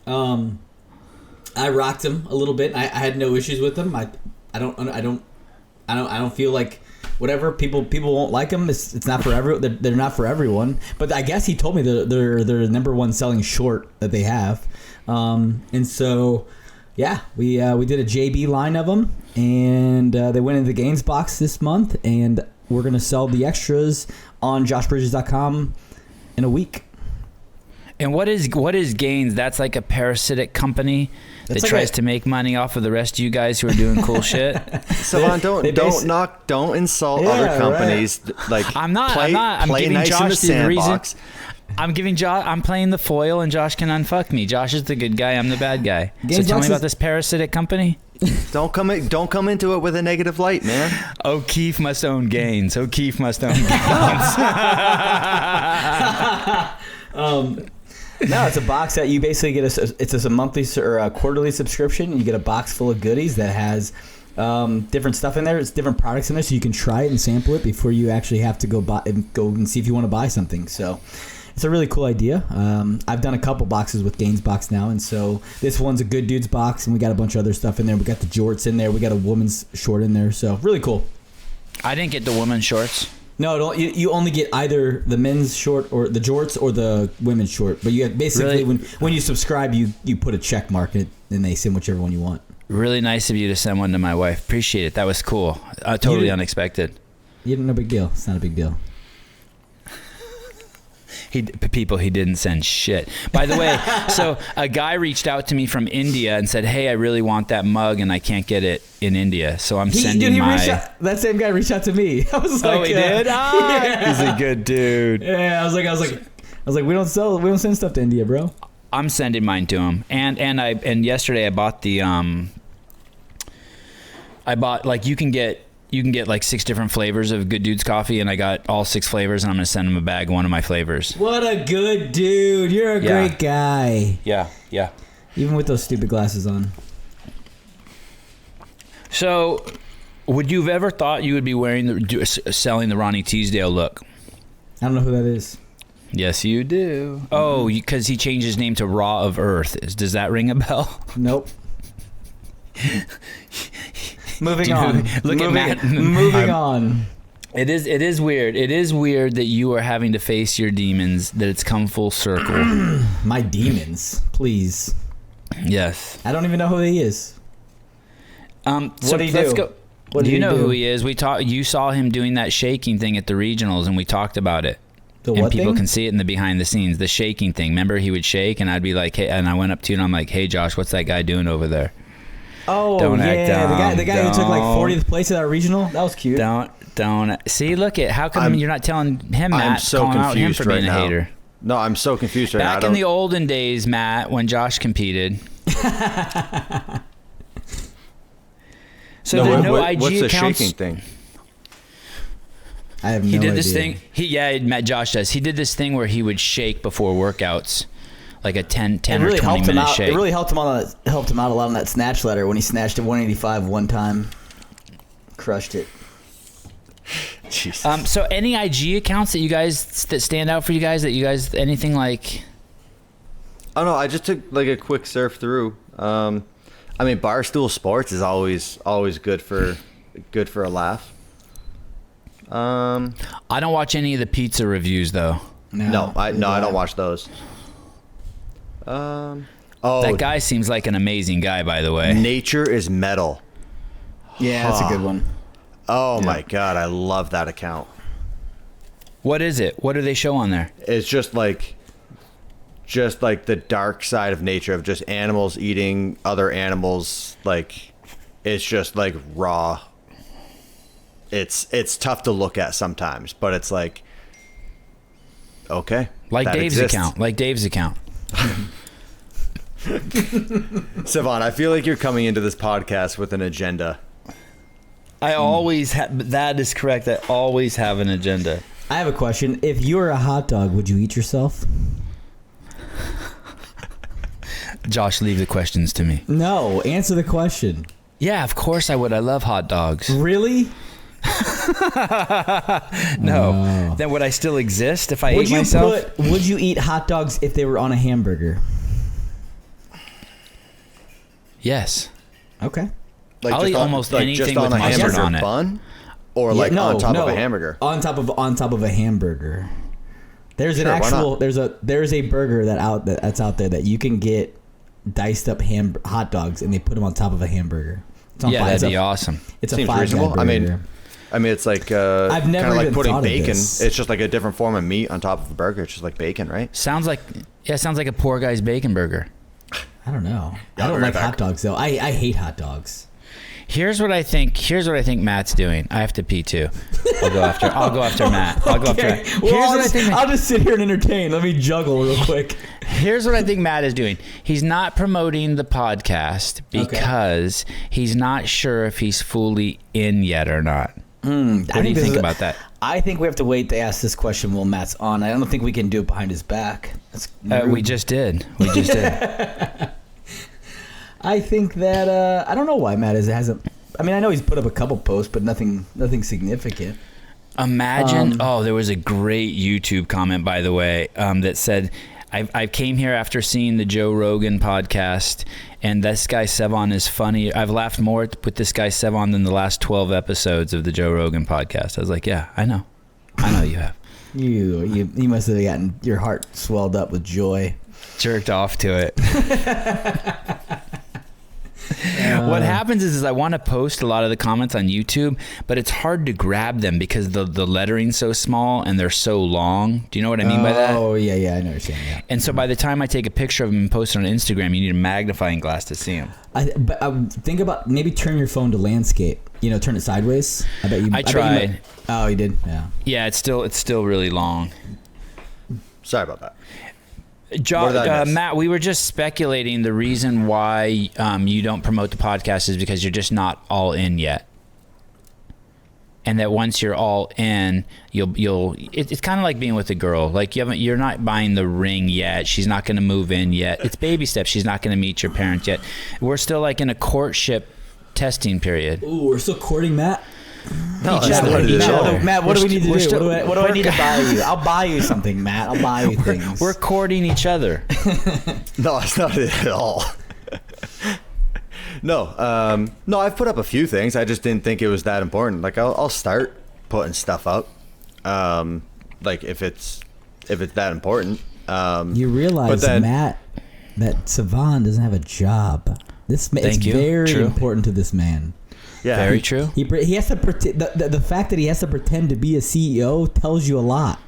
I rocked him a little bit. I had no issues with them. I don't feel like. Whatever, people won't like them. It's not for they're not for everyone. But I guess he told me they're the number one selling short that they have. And so, yeah, we did a JB line of them, and they went into the Gaines box this month, and we're gonna sell the extras on joshbridges.com in a week. And what is Gaines? That's like a parasitic company that tries to make money off of the rest of you guys who are doing cool shit. Sevan, don't insult other companies. Right. Like I'm giving nice Josh the reason. I'm playing the foil, and Josh can unfuck me. Josh is the good guy. I'm the bad guy. So tell me about this parasitic company. Don't come into it with a negative light, man. O'Keefe must own Gaines. No, it's a box that you basically get. It's a monthly or a quarterly subscription, and you get a box full of goodies that has different stuff in there. It's different products in there, so you can try it and sample it before you actually have to go and see if you want to buy something. So it's a really cool idea. I've done a couple boxes with Gaines box now, and so this one's a Good Dudes box, and we got a bunch of other stuff in there. We got the jorts in there. We got a woman's short in there. So really cool. I didn't get the women's shorts. No, you only get either the men's short or the jorts or the women's short. But you have basically when you subscribe, you put a check mark in it, and they send whichever one you want. Really nice of you to send one to my wife. Appreciate it. That was cool. Totally unexpected. No big deal. It's not a big deal. He didn't send shit. By the way, so a guy reached out to me from India and said, "Hey, I really want that mug, and I can't get it in India, so I'm sending my." That same guy reached out to me. I was like, "Oh, he did? Yeah. He's a good dude." Yeah, I was like, we don't send stuff to India, bro. I'm sending mine to him, and yesterday I bought like you can get like 6 different flavors of Good Dudes coffee, and I got all 6 flavors, and I'm going to send him a bag of one of my flavors. What a good dude. You're a great guy. Yeah. Even with those stupid glasses on. So, would you have ever thought you would be selling the Ronnie Teasdale look? I don't know who that is. Yes, you do. Oh, because he changed his name to Raw of Earth. Does that ring a bell? Nope. Moving on. Moving on. It is weird. It is weird that you are having to face your demons, that it's come full circle. My demons, please. Yes. I don't even know who he is. What do you do? Do you know who he is? You saw him doing that shaking thing at the regionals, and we talked about it. and people can see it in the behind the scenes, the shaking thing. Remember, he would shake, and I'd be like, hey, and I went up to you, and I'm like, hey, Josh, what's that guy doing over there? Oh, don't yeah, the guy who took like 40th place at our regional. That was cute. Don't see. Look at how come you're not telling him, Matt? I'm so confused out him for being a hater. No, I'm so confused right now. Back in the olden days, Matt, when Josh competed. So there's no IG what's the accounts. Shaking thing? I have no idea. He did this thing. Josh does. He did this thing where he would shake before workouts, like a 10 or 20 minute shake. It really helped him out a lot on that snatch ladder when he snatched at 185 one time. Crushed it. Jesus. So any IG accounts that stand out for you guys, anything like? Oh no, I just took like a quick surf through. I mean, Barstool Sports is always good for a laugh. I don't watch any of the pizza reviews though. No, I don't watch those. That guy seems like an amazing guy, by the way. Nature is Metal. Yeah, that's a good one. Oh my God, I love that account. What is it? What do they show on there? It's just like the dark side of nature, of just animals eating other animals. Like, it's just like raw. It's tough to look at sometimes, but it's like, okay, like Dave's account. Sevan, I feel like you're coming into this podcast with an agenda. I always have. That is correct. I always have an agenda. I have a question. If you were a hot dog, would you eat yourself? Josh, leave the questions to me. No, answer the question. Yeah, of course I would. I love hot dogs. Really? No. Oh. Then would I still exist if I ate myself? Would you eat hot dogs if they were on a hamburger? Yes. Okay. Like I'll eat almost anything with mustard on it. Bun? Or like on top of a hamburger? On top of a hamburger. There's an actual there's a burger that's out there that you can get diced up hot dogs and they put them on top of a hamburger. That'd be awesome. It's Seems a reasonable. burger. I mean, it's like I've never kind of like putting bacon. It's just like a different form of meat on top of a burger. It's just like bacon, right? Sounds like a poor guy's bacon burger. I don't know. I don't like hot dogs though. I hate hot dogs. Here's what I think Matt's doing. I have to pee too. I'll go after Matt. I'll go after. I'll just sit here and entertain. Let me juggle real quick. Here's what I think Matt is doing. He's not promoting the podcast because he's not sure if he's fully in yet or not. What do you think about that? I think we have to wait to ask this question while Matt's on. I don't think we can do it behind his back. We just did. I think that I don't know why Matt hasn't. I mean, I know he's put up a couple posts, but nothing significant. Imagine. There was a great YouTube comment, by the way, that said, I came here after seeing the Joe Rogan podcast, and this guy Sevan is funny. I've laughed more with this guy Sevan than the last 12 episodes of the Joe Rogan podcast. I was like, yeah, I know you have. You must have gotten your heart swelled up with joy. Jerked off to it. What happens is I want to post a lot of the comments on YouTube, but it's hard to grab them because the lettering's so small and they're so long. Do you know what I mean by that? Oh, yeah, I know what you're saying. Yeah. And so by the time I take a picture of them and post it on Instagram, you need a magnifying glass to see them. But I think about maybe turn your phone to landscape. Turn it sideways. I tried. Oh, you did? Yeah. Yeah, it's still really long. Sorry about that. Matt, we were just speculating the reason why you don't promote the podcast is because you're just not all in yet, and that once you're all in, it's kind of like being with a girl. Like you're not buying the ring yet. She's not going to move in yet. It's baby steps. She's not going to meet your parents yet. We're still like in a courtship testing period. Ooh, we're still courting Matt. No, each other. Matt, what do we need to do? What do I need to buy you? I'll buy you something, Matt. I'll buy you things. We're courting each other. No, it's not it at all. No, I've put up a few things. I just didn't think it was that important. Like I'll start putting stuff up. Like if it's that important. You realize, Matt, that Sevan doesn't have a job. It's very important to this man. Yeah, very true. He has to pretend. The fact that he has to pretend to be a CEO tells you a lot.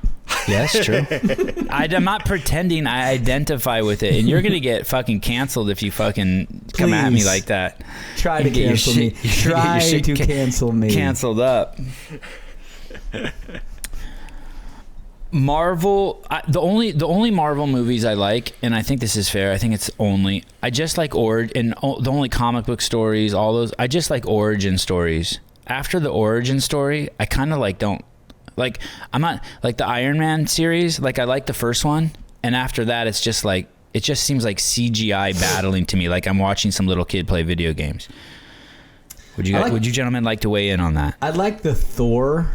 Yes, true. I'm not pretending I identify with it, and you're gonna get fucking canceled if you fucking come at me like that. Try to cancel me. Try to cancel me. Canceled up. Marvel, the only Marvel movies I like, and I think this is fair. I think it's only I just like the only comic book stories, all those. I just like origin stories. After the origin story, I kind of don't like. I'm not like the Iron Man series. Like I like the first one, and after that, it's just like it just seems like CGI battling to me. Like I'm watching some little kid play video games. Would you gentlemen like to weigh in on that? I like the Thor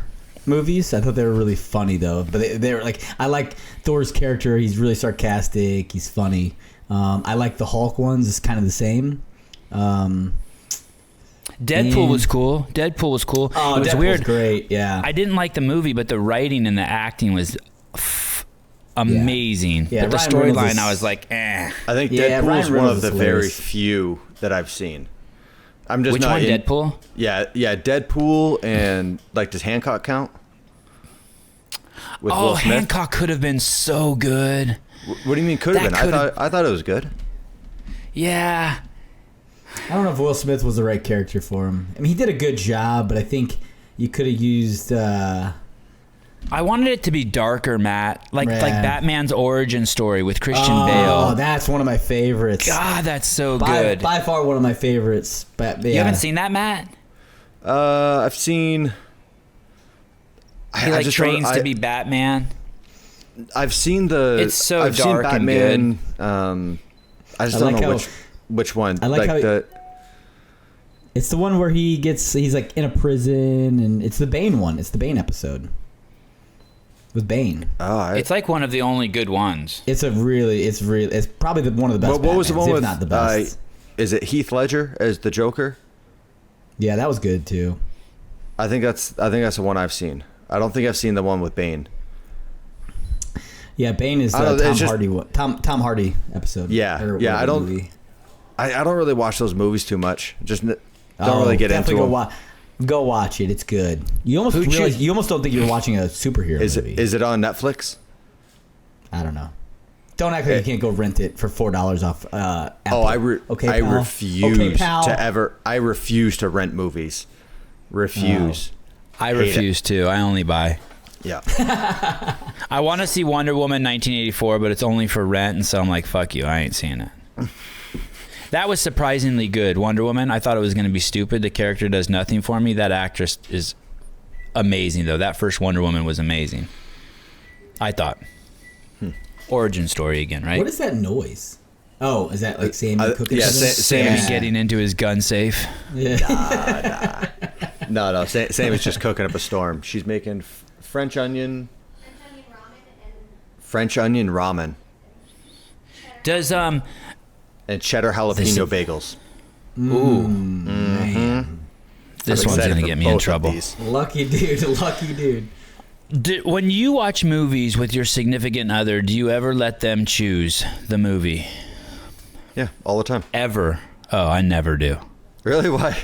movies. I thought they were really funny though, but they were like, I like Thor's character. He's really sarcastic. He's funny. I like the Hulk ones. It's kind of the same. Deadpool was cool. Oh, it was Deadpool's weird. Great. Yeah. I didn't like the movie, but the writing and the acting was amazing. Yeah, but the storyline, I was like, eh. I think Deadpool is one of the very few that I've seen. I'm just Which not one, Deadpool? Yeah, Deadpool, and like, does Hancock count? With Will Smith? Hancock could have been so good. What do you mean could have been? I thought it was good. Yeah. I don't know if Will Smith was the right character for him. I mean, he did a good job, but I think you could have used. I wanted it to be darker, Matt. Like Batman's origin story with Christian Bale. Oh, that's one of my favorites. God, that's so good. By far one of my favorites. But yeah. You haven't seen that, Matt? I've seen. He trains to be Batman. I've seen the. It's so I've dark seen Batman, and good. I just don't know which one. I like how it's the one where he's like in a prison, and it's the Bane one. It's the Bane episode with Bane. It's like one of the only good ones. It's probably one of the best. What was the one with? Not the best. Is it Heath Ledger as the Joker? Yeah, that was good too. I think that's the one I've seen. I don't think I've seen the one with Bane. Yeah, Bane is Tom Hardy episode. Yeah, yeah. I don't really watch those movies too much. Just don't really get into them. Go watch it. It's good. You almost don't think you're watching a superhero movie. Is it on Netflix? I don't know. Don't act like you can't go rent it for $4 off. Apple. I refuse to rent movies. Refuse. I refuse to. I only buy. Yeah. I want to see Wonder Woman 1984, but it's only for rent, and so I'm like, fuck you, I ain't seeing it. That was surprisingly good. Wonder Woman, I thought it was going to be stupid. The character does nothing for me. That actress is amazing, though. That first Wonder Woman was amazing, I thought. Origin story again, right? What is that noise? Oh, is that like Sammy cooking? Yeah, Sammy getting into his gun safe. Yeah. No. Sammy's just cooking up a storm. She's making French onion ramen. Does and cheddar jalapeno bagels. Ooh. Man. This one's gonna get me in trouble. Lucky dude. When you watch movies with your significant other, do you ever let them choose the movie? Yeah, all the time. Ever? Oh, I never do. Really? Why?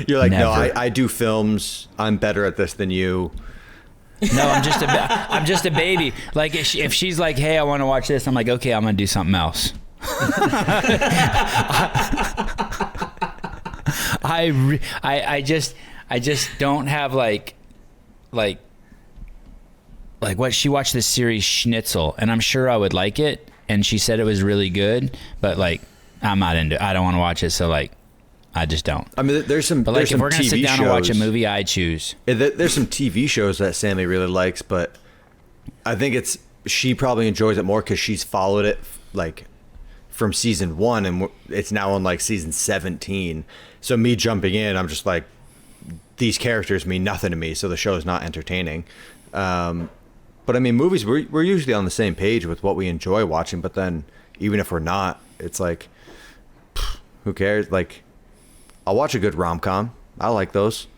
You're like, never. No, I do films. I'm better at this than you. No, I'm just a baby. Like if she's like, "Hey, I want to watch this," I'm like, "Okay, I'm gonna do something else." I just don't have like what she watched this series Schnitzel, and I'm sure I would like it, and she said it was really good, but like I'm not into it. I don't want to watch it, so like I just don't. I mean, there's some. But like, if we're gonna sit down and watch a movie, I choose. There's some TV shows that Sammy really likes, but I think she probably enjoys it more because she's followed it like from season 1, and it's now on like season 17. So me jumping in, I'm just like, these characters mean nothing to me, so the show is not entertaining. But I mean, movies, we're usually on the same page with what we enjoy watching. But then even if we're not, it's like, who cares? Like, I'll watch a good rom-com. I like those.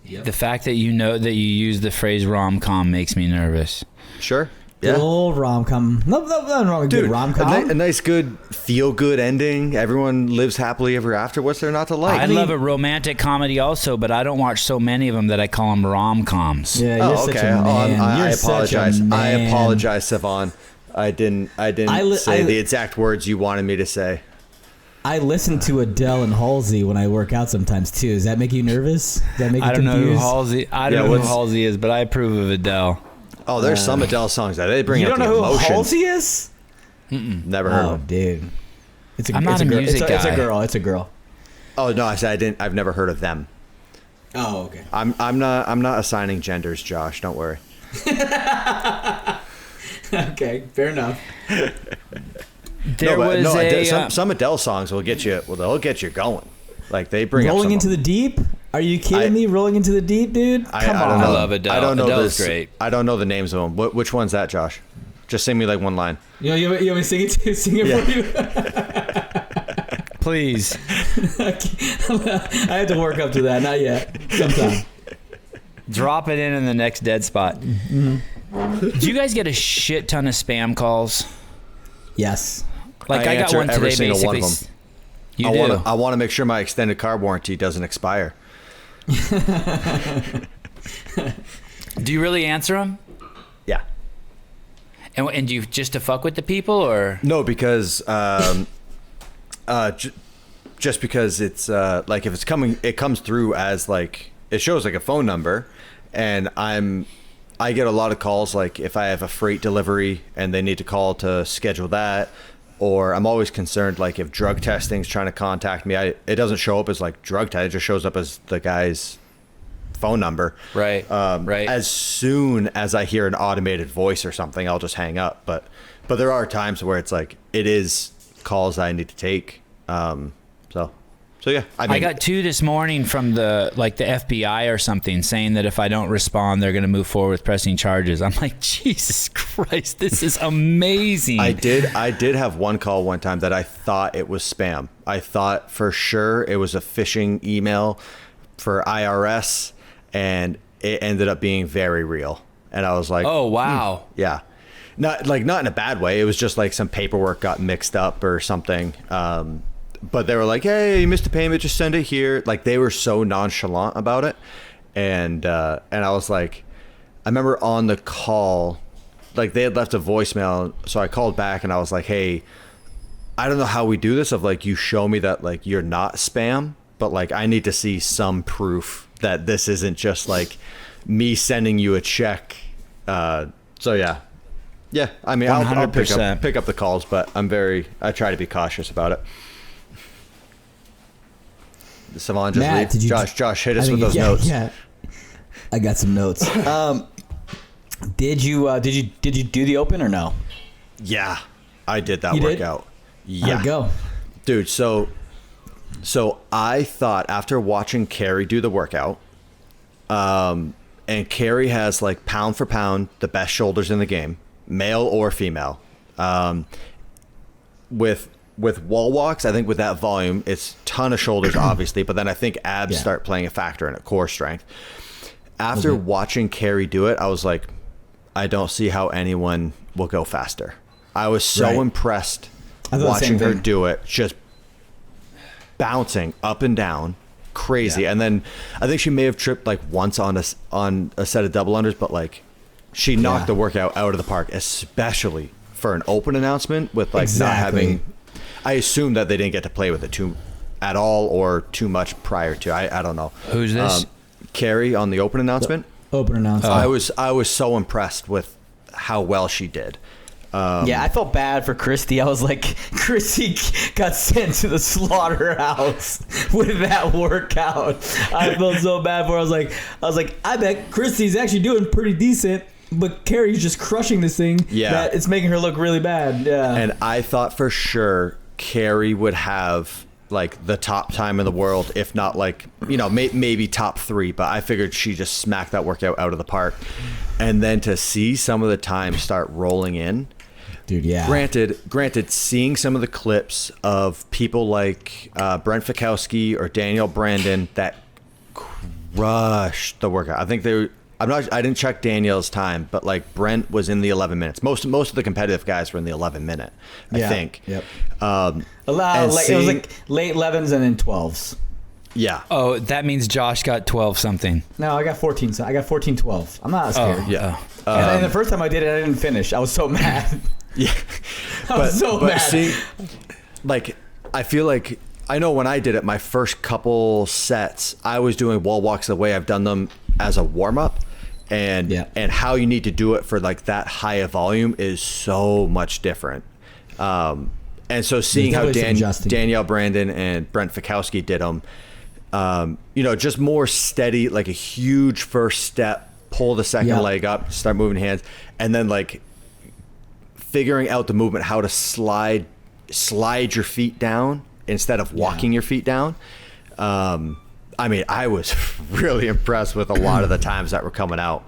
Yep. The fact that you know that you use the phrase rom-com makes me nervous. Sure. Good old rom-com. Nothing wrong with good rom-com. A nice, good, feel-good ending. Everyone lives happily ever after. What's there not to like? I love a romantic comedy also, but I don't watch so many of them that I call them rom-coms. Yeah, you're such a man. I apologize. I apologize, Sevan. I didn't say the exact words you wanted me to say. I listen to Adele and Halsey when I work out sometimes too. Does that make you nervous? Does that make you confused? I don't know who Halsey is, but I approve of Adele. Oh, there's some Adele songs that they bring out the emotion. You don't know who Halsey is? Never heard of him. Dude. I'm not a music guy. It's a girl. Oh no, I said I've never heard of them. Oh, okay. I'm not assigning genders, Josh. Don't worry. Okay, fair enough. Some Adele songs will get you. Well, they'll get you going. Like they bring Rolling Into the Deep. Are you kidding me? Rolling Into the Deep, dude. Come on. I love Adele. I don't know. Adele's great. I don't know the names of them. Which one's that, Josh? Just sing me like one line. You want me to sing it for you? Please. I have to work up to that. Not yet. Sometime. Drop it in the next dead spot. Mm-hmm. Do you guys get a shit ton of spam calls? Yes. Like I got one today, basically. One of them. You do? I want to make sure my extended car warranty doesn't expire. Do you really answer them? Yeah. And do you just to fuck with the people, or no? Because just because it's like if it's coming, it comes through as like it shows like a phone number, and I get a lot of calls like if I have a freight delivery and they need to call to schedule that, or I'm always concerned like if drug testing's trying to contact me, it doesn't show up as like drug test, it just shows up as the guy's phone number. Right. Right. As soon as I hear an automated voice or something, I'll just hang up. But there are times where it's like it is calls I need to take. So yeah, I got 2 this morning from the FBI or something saying that if I don't respond, they're going to move forward with pressing charges. I'm like, Jesus Christ, this is amazing. I did have one call one time that I thought it was spam. I thought for sure it was a phishing email for IRS, and it ended up being very real. And I was like, oh wow, yeah, not in a bad way. It was just like some paperwork got mixed up or something. But they were like, hey, you missed a payment, just send it here. Like they were so nonchalant about it. And I was like, I remember on the call, like they had left a voicemail. So I called back and I was like, hey, I don't know how we do this of like, you show me that like you're not spam, but like I need to see some proof that this isn't just like me sending you a check. So yeah. Yeah. I mean, I'll pick up the calls, but I try to be cautious about it. Sevan just Matt, Josh, hit us with those notes. Yeah, I got some notes. Did you do the open or no? Yeah, I did that workout. Yeah, how'd it go, dude. So I thought after watching Carrie do the workout, and Carrie has like pound for pound the best shoulders in the game, male or female. With wall walks, I think with that volume, it's ton of shoulders, obviously, but then I think abs start playing a factor in it, core strength. After watching Carrie do it, I was like, I don't see how anyone will go faster. I was so impressed watching her do it, just bouncing up and down, crazy. Yeah. And then I think she may have tripped like once on a set of double unders, but like she knocked the workout out of the park, especially for an open announcement with like not having... I assume that they didn't get to play with it at all or too much prior to. I don't know. Who's this? Carrie on the open announcement. Open announcement. I was so impressed with how well she did. Yeah, I felt bad for Christy. I was like, Christy got sent to the slaughterhouse with that workout. I felt so bad for her. I was like, I bet Christy's actually doing pretty decent. But Carrie's just crushing this thing. Yeah, that it's making her look really bad. Yeah, and I thought for sure Carrie would have like the top time in the world, if not like maybe top 3. But I figured she just smacked that workout out of the park. And then to see some of the time start rolling in, dude. Yeah. Granted, seeing some of the clips of people like Brent Fikowski or Daniel Brandon that crushed the workout. I think I didn't check Daniel's time, but like Brent was in the 11 minutes. Most of the competitive guys were in the 11 minute, I think. Yep. It was like late 11s and then 12s. Yeah. Oh, that means Josh got 12 something. No, I got 14. So I got 14-12. I'm not scared. Oh, yeah. And the first time I did it, I didn't finish. I was so mad. Yeah. I was so mad. See, like, I feel like, I know when I did it, my first couple sets, I was doing wall walks the way I've done them as a warm up. And how you need to do it for like that high a volume is so much different. And so seeing how Danielle Brandon and Brent Fikowski did them, just more steady, like a huge first step, pull the second leg up, start moving hands, and then like figuring out the movement, how to slide your feet down instead of walking your feet down. I mean, I was really impressed with a lot of the times that were coming out.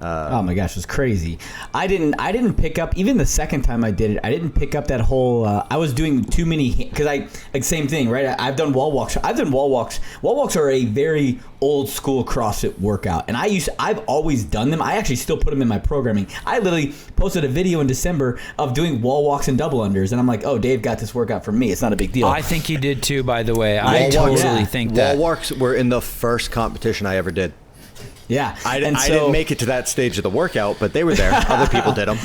Oh my gosh, it was crazy. I didn't pick up, even the second time I did it, I didn't pick up that whole, I was doing too many, because same thing, right? I've done wall walks. Wall walks are a very old school CrossFit workout. And I've always done them. I actually still put them in my programming. I literally posted a video in December of doing wall walks and double unders. And I'm like, oh, Dave got this workout for me. It's not a big deal. I think you did too, by the way. I totally think that. Wall walks were in the first competition I ever did. Yeah. I didn't make it to that stage of the workout, but they were there. Other people did them.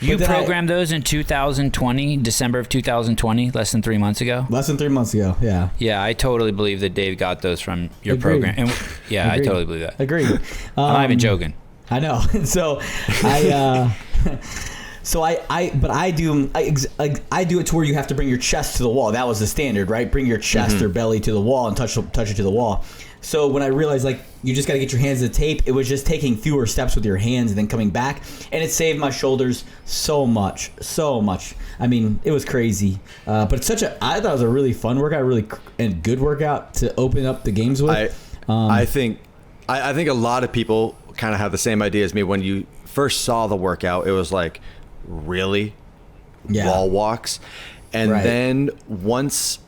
You programmed those in 2020, December of 2020, less than 3 months ago? Less than 3 months ago, yeah. Yeah, I totally believe that Dave got those from your program. And I totally believe that. Agreed. I'm not even joking. I know. So I do it to where you have to bring your chest to the wall. That was the standard, right? Bring your chest or belly to the wall and touch it to the wall. So when I realized, like, you just got to get your hands to the tape, it was just taking fewer steps with your hands and then coming back. And it saved my shoulders so much. I mean, it was crazy. But I thought it was a really fun workout, and good workout to open up the games with. I think a lot of people kind of have the same idea as me. When you first saw the workout, it was like, really? Wall walks? And then once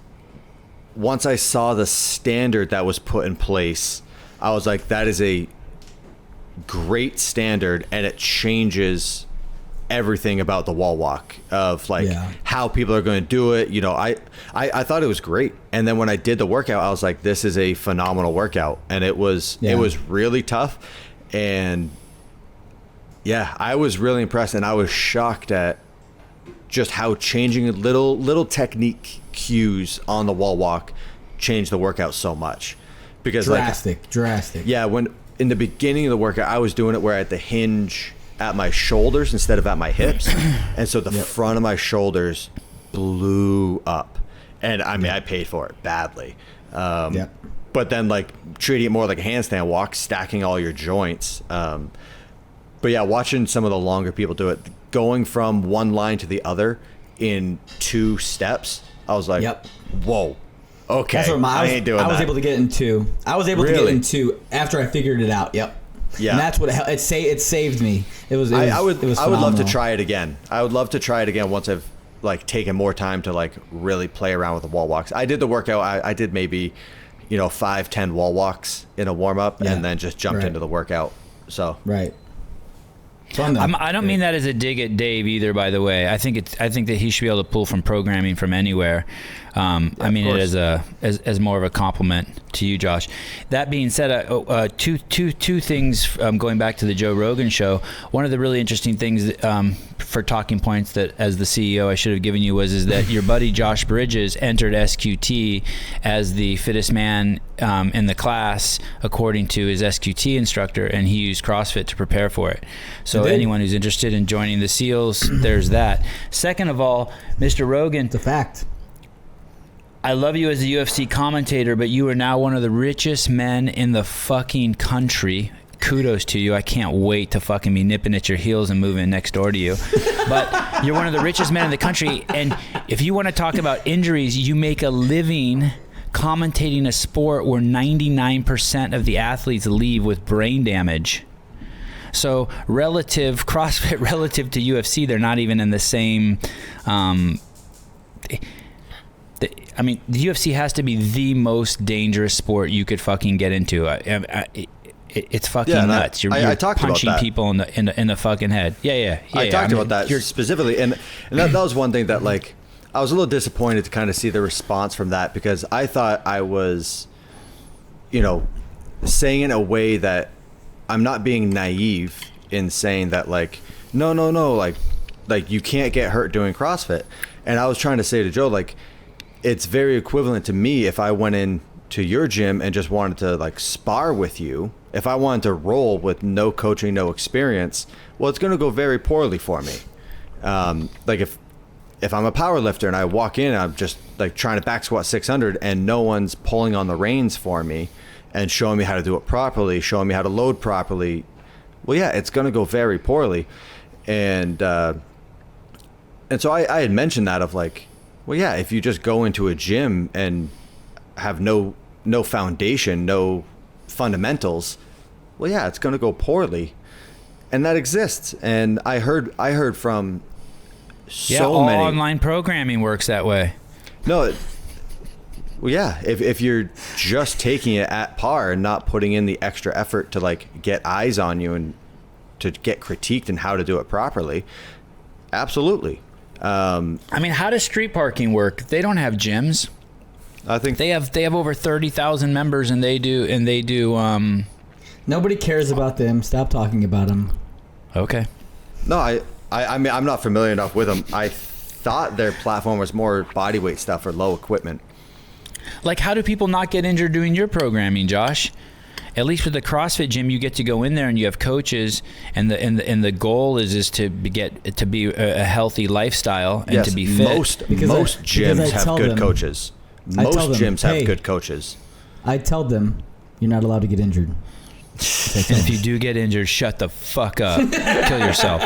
I saw the standard that was put in place, I was like, that is a great standard, and it changes everything about the wall walk of like how people are going to do it. I thought it was great. And then when I did the workout, I was like, this is a phenomenal workout. And it was really tough. And I was really impressed, and I was shocked at just how changing little technique cues on the wall walk changed the workout so much. Because drastic. Yeah, when in the beginning of the workout, I was doing it where I had to hinge at my shoulders instead of at my hips, and so the front of my shoulders blew up, and I mean I paid for it badly. But then like treating it more like a handstand walk, stacking all your joints. But yeah, watching some of the longer people do it, going from one line to the other in 2 steps, I was like, whoa, okay. That's what I ain't doing that. I was able to get in 2. I was able to get in 2 after I figured it out. Yep. Yeah. And that's what it saved me. I would love to try it again. I would love to try it again once I've like taken more time to like really play around with the wall walks. I did the workout. I did maybe 5-10 wall walks in a warm up, and then just jumped into the workout. So I don't mean that as a dig at Dave either, by the way. I think that he should be able to pull from programming from anywhere. I mean it as more of a compliment to you, Josh. That being said, two things going back to the Joe Rogan show. One of the really interesting things for talking points that as the CEO I should have given you is that your buddy Josh Bridges entered SQT as the fittest man in the class according to his SQT instructor, and he used CrossFit to prepare for it. So anyone who's interested in joining the SEALs, there's that. Second of all, Mr. Rogan, it's a fact. I love you as a UFC commentator, but you are now one of the richest men in the fucking country. Kudos to you. I can't wait to fucking be nipping at your heels and moving next door to you. But you're one of the richest men in the country, and if you want to talk about injuries, you make a living commentating a sport where 99% of the athletes leave with brain damage. So CrossFit relative to UFC, they're not even in the same... I mean, the UFC has to be the most dangerous sport you could fucking get into. it's fucking nuts. You're punching people in the fucking head. Yeah. I talked about that specifically, and that was one thing that like I was a little disappointed to kind of see the response from that, because I thought I was, saying in a way that I'm not being naive in saying that like no, like you can't get hurt doing CrossFit. And I was trying to say to Joe, like, it's very equivalent to me if I went in to your gym and just wanted to like spar with you. If I wanted to roll with no coaching, no experience, well, it's going to go very poorly for me. Like if I'm a power lifter and I walk in, I'm just like trying to back squat 600 and no one's pulling on the reins for me and showing me how to do it properly, showing me how to load properly. Well, yeah, it's going to go very poorly. And so I had mentioned that of like, well, yeah, if you just go into a gym and have no foundation, no fundamentals, well, yeah, it's going to go poorly. And that exists. And I heard from so many. Online programming works that way. No, well, yeah, if you're just taking it at par and not putting in the extra effort to like get eyes on you and to get critiqued and how to do it properly, absolutely. I mean, how does street parking work? They don't have gyms. I think they have over 30,000 members, and they do. Nobody cares about them. Stop talking about them. Okay. No, I mean, I'm not familiar enough with them. I thought their platform was more bodyweight stuff or low equipment. Like, how do people not get injured doing your programming, Josh? At least with the CrossFit gym, you get to go in there and you have coaches, and the goal is to get to be a healthy lifestyle and to be fit. Most gyms have good coaches. Most gyms have good coaches. I tell them you're not allowed to get injured. And if you do get injured, shut the fuck up. Kill yourself.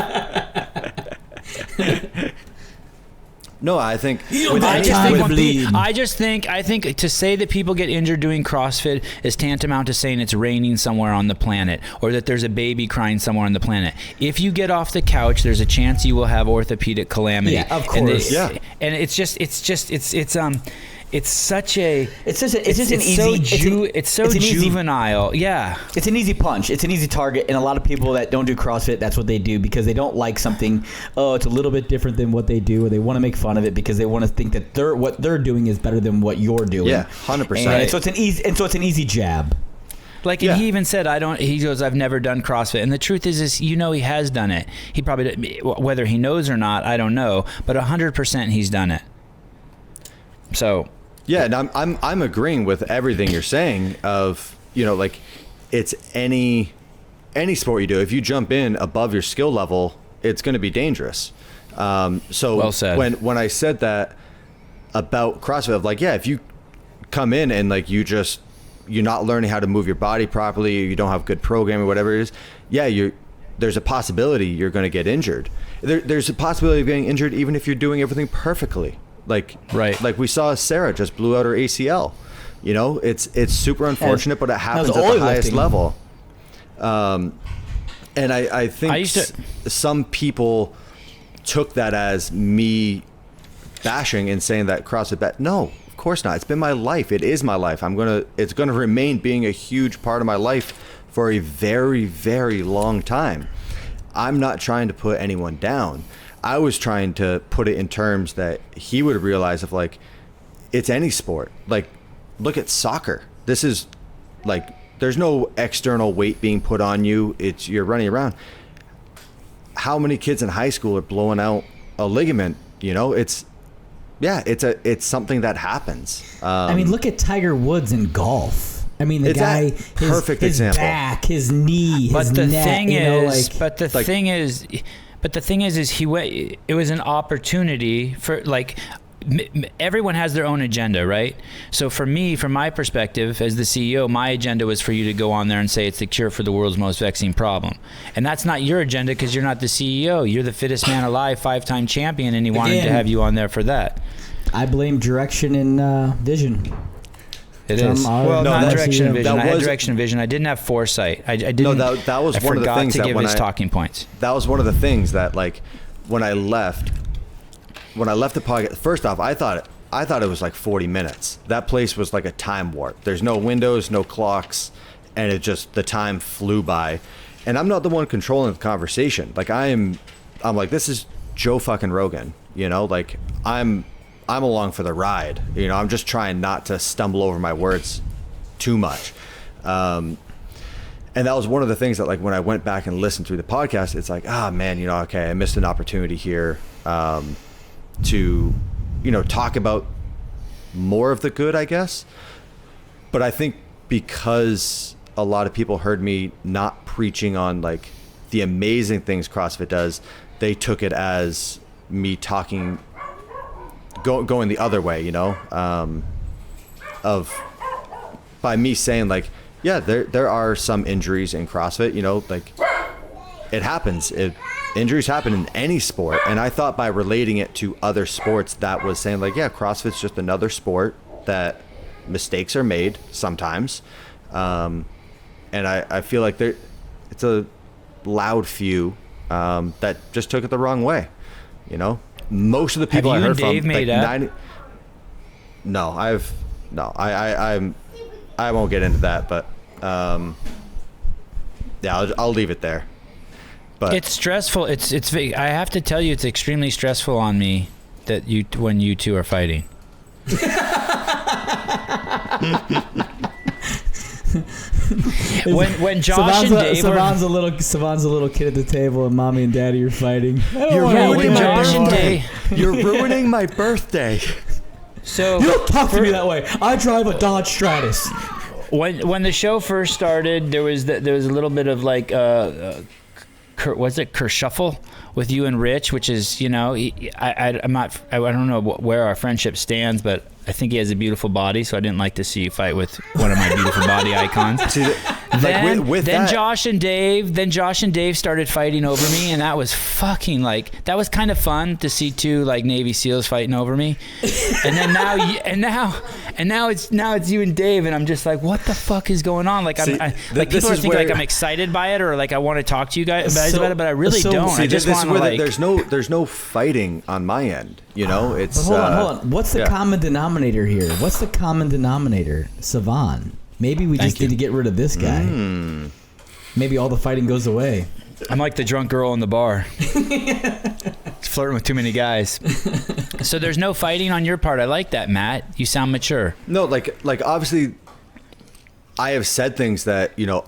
No, I think I think to say that people get injured doing CrossFit is tantamount to saying it's raining somewhere on the planet, or that there's a baby crying somewhere on the planet. If you get off the couch, there's a chance you will have orthopedic calamity. Yeah, of course. And it's so juvenile. Yeah. It's an easy punch. It's an easy target. And a lot of people that don't do CrossFit, that's what they do because they don't like something. Oh, it's a little bit different than what they do, or they want to make fun of it because they want to think that what they're doing is better than what you're doing. Yeah, 100%. And so it's an easy jab. Like, and he even said, he goes, I've never done CrossFit. And the truth is he has done it. He probably, whether he knows or not, I don't know, but 100% he's done it. So. Yeah, and I'm agreeing with everything you're saying of, like, it's any sport you do. If you jump in above your skill level, it's going to be dangerous. So well said. When I said that about CrossFit, of like, yeah, if you come in and like you're not learning how to move your body properly, or you don't have good programming, whatever it is, yeah, there's a possibility you're going to get injured. There's a possibility of getting injured even if you're doing everything perfectly. Like we saw Sarah just blew out her ACL. It's super unfortunate, but it happens at the highest level. And I think some people took that as me bashing and saying that CrossFit bad. No, of course not. It's been my life. It is my life. It's gonna remain being a huge part of my life for a very, very long time. I'm not trying to put anyone down. I was trying to put it in terms that he would realize of like, it's any sport. Like, look at soccer. This is like, there's no external weight being put on you. You're running around. How many kids in high school are blowing out a ligament? It's something that happens. I mean, look at Tiger Woods in golf. I mean, the guy, perfect example. His back, his knee, his neck. But the thing is, it was an opportunity for, like, everyone has their own agenda, right? So for me, from my perspective as the CEO, my agenda was for you to go on there and say it's the cure for the world's most vexing problem. And that's not your agenda because you're not the CEO. You're the fittest man alive, 5-time champion, and he wanted to have you on there for that. I blame direction and vision. It is. Well, not direction and vision. I had direction and vision. I didn't have foresight. I didn't. No, that was one of the things to give his talking points. That was one of the things that, like, when I left the podcast. First off, I thought it was like 40 minutes. That place was like a time warp. There's no windows, no clocks. and the time flew by, and I'm not the one controlling the conversation. Like I'm like, this is Joe fucking Rogan, you know, like I'm along for the ride, you know. I'm just trying not to stumble over my words too much. And that was one of the things that, like, when I went back and listened through the podcast, it's like, man, you know, okay, I missed an opportunity here to, you know, talk about more of the good, I guess. But I think because a lot of people heard me not preaching on, like, the amazing things CrossFit does, they took it as me talking, going the other way, you know, by me saying, like, yeah, there are some injuries in CrossFit, you know, like it happens. Injuries happen in any sport. And I thought by relating it to other sports, that was saying, like, yeah, CrossFit's just another sport that mistakes are made sometimes. And I feel like it's a loud few that just took it the wrong way, you know. Most of the people I heard from, like, 90. No, I won't get into that, but yeah, I'll leave it there. But it's stressful. It's I have to tell you, it's extremely stressful on me that when you two are fighting. when Josh and Dave Sevan's a little kid at the table, and mommy and daddy are fighting. You're ruining my birthday. You're ruining my birthday. So you don't talk to me that way. I drive a Dodge Stratus. When the show first started, there was a little bit of like was it Kershuffle with you and Rich, which is, you know, I don't know where our friendship stands, but I think he has a beautiful body, so I didn't like to see you fight with one of my beautiful body icons. Then Josh and Dave started fighting over me, and that was fucking, like, that was kind of fun to see two, like, Navy SEALs fighting over me. And then now it's you and Dave, and I'm just like, what the fuck is going on? Like, people are thinking like I'm excited by it, or like I want to talk to you guys about it, but I really don't. See, I just want to, like, there's no fighting on my end. You know, it's. Hold on. What's the common denominator here? What's the common denominator? Sevan. Maybe we just need to get rid of this guy. Maybe all the fighting goes away. I'm like the drunk girl in the bar. Flirting with too many guys. So there's no fighting on your part. I like that, Matt. You sound mature. No, like obviously, I have said things that, you know,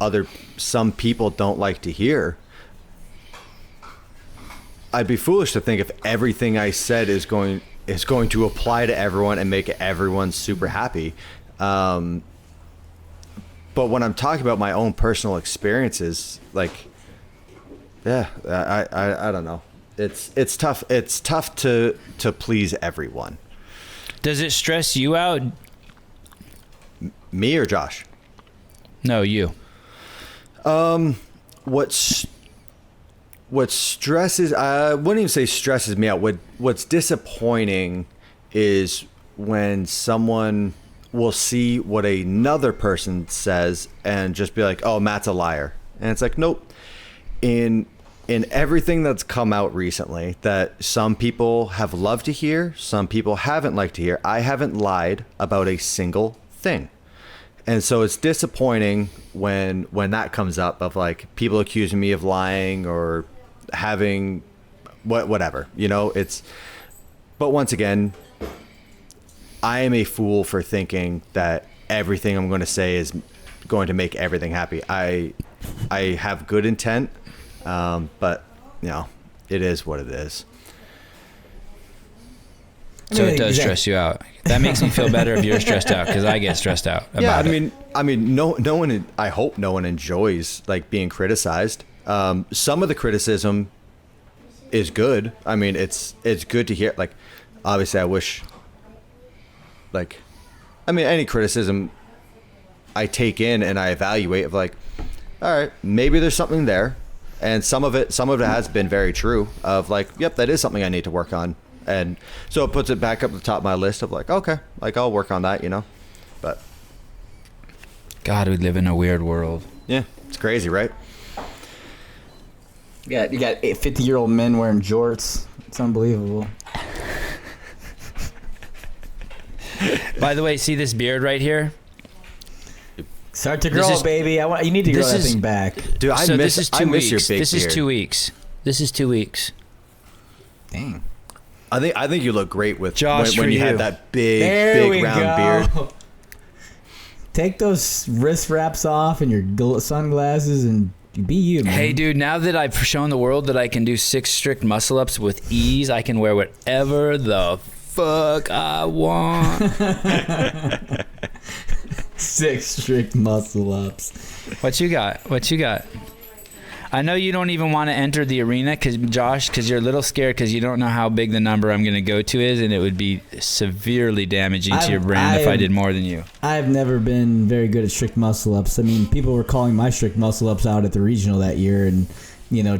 some people don't like to hear. I'd be foolish to think if everything I said is going to apply to everyone and make everyone super happy. But when I'm talking about my own personal experiences, like, yeah, I don't know. It's tough. It's tough to please everyone. Does it stress you out? Me or Josh? No, you. What stresses, I wouldn't even say stresses me out. What's disappointing is when someone will see what another person says and just be like, oh, Matt's a liar. And it's like, nope. In everything that's come out recently that some people have loved to hear, some people haven't liked to hear, I haven't lied about a single thing. And so it's disappointing when that comes up, of like people accusing me of lying or having whatever, you know. But once again, I am a fool for thinking that everything I'm going to say is going to make everything happy. I have good intent, but, you know, it is what it is. So it does stress you out. That makes me feel better if you're stressed out, because I get stressed out about it. I mean, no one. I hope no one enjoys, like, being criticized. Some of the criticism is good. I mean, it's good to hear. Like, obviously, I wish. Like, I mean, any criticism I take in and I evaluate of, like, all right, maybe there's something there, and some of it has been very true. Of like, yep, that is something I need to work on. And so it puts it back up at the top of my list of like, okay, like I'll work on that, you know. But God, we live in a weird world. Yeah, it's crazy, right? You got 50-year-old men wearing jorts. It's unbelievable. By the way, see this beard right here? Start to grow, baby. You need to grow that thing back. Dude, I miss your big This is beard. 2 weeks. This is 2 weeks. Dang. I think you look great with Josh when you had that big round beard. Take those wrist wraps off and your sunglasses and be you, man. Hey, dude, now that I've shown the world that I can do 6 strict muscle-ups with ease, I can wear whatever the fuck I want. 6 strict muscle-ups. What you got? I know you don't even want to enter the arena, because you're a little scared because you don't know how big the number I'm going to go to is, and it would be severely damaging to your brand if I did more than you. I've never been very good at strict muscle-ups. I mean, people were calling my strict muscle-ups out at the regional that year and,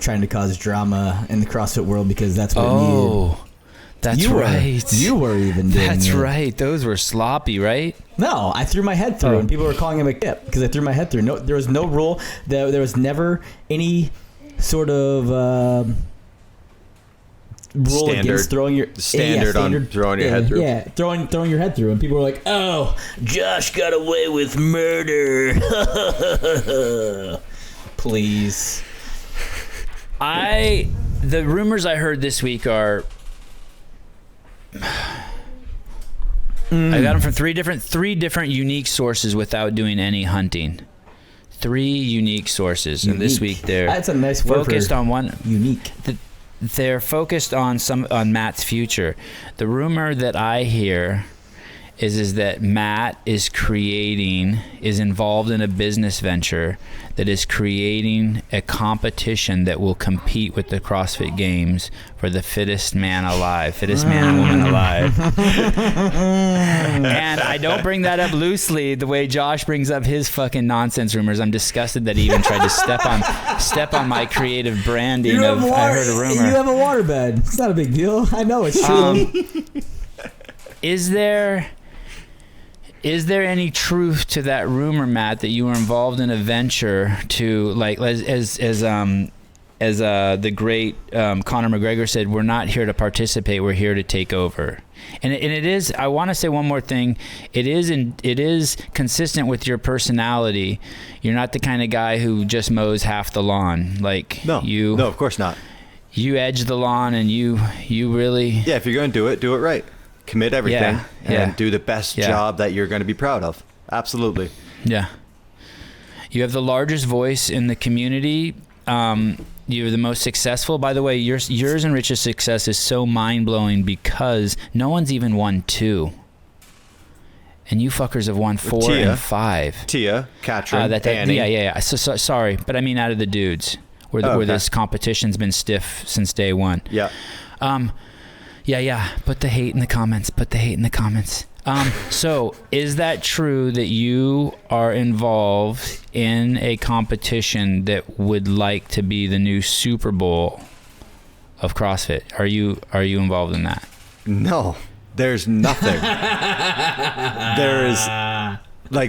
trying to cause drama in the CrossFit world because that's what it needed. That's right. You were even doing That's it. right. Those were sloppy, right? No, I threw my head through, and people were calling him a kip because I threw my head through. No, there was no rule. There was never any sort of rule against throwing your standard on throwing your head through. Yeah, throwing your head through, and people were like, "Oh, Josh got away with murder." Please. The rumors I heard this week are. I got them from three different unique sources without doing any hunting. 3 unique sources, and this week that's a nice word focused on one. Unique. They're focused on Matt's future. The rumor that I hear is that Matt is involved in a business venture that is creating a competition that will compete with the CrossFit Games for the fittest man and woman alive. And I don't bring that up loosely the way Josh brings up his fucking nonsense rumors. I'm disgusted that he even tried to step on my creative branding I heard a rumor. You have a waterbed. It's not a big deal. I know it's true. Is there any truth to that rumor, Matt, that you were involved in a venture to, like, as the great Conor McGregor said, we're not here to participate, we're here to take over. And it is. I want to say one more thing. It is consistent with your personality. You're not the kind of guy who just mows half the lawn. Like no, of course not. You edge the lawn, and you really. Yeah, if you're going to do it right. Commit everything and do the best job that you're going to be proud of. Absolutely. Yeah. You have the largest voice in the community. You're the most successful. By the way, yours and Rich's success is so mind-blowing because no one's even won 2. And you fuckers have won 4 and 5. Tia, Katrin, Annie. Yeah. So, sorry, but I mean out of the dudes where this competition's been stiff since day one. Yeah. Yeah. Put the hate in the comments. So, is that true that you are involved in a competition that would like to be the new Super Bowl of CrossFit? Are you involved in that? No, there's nothing.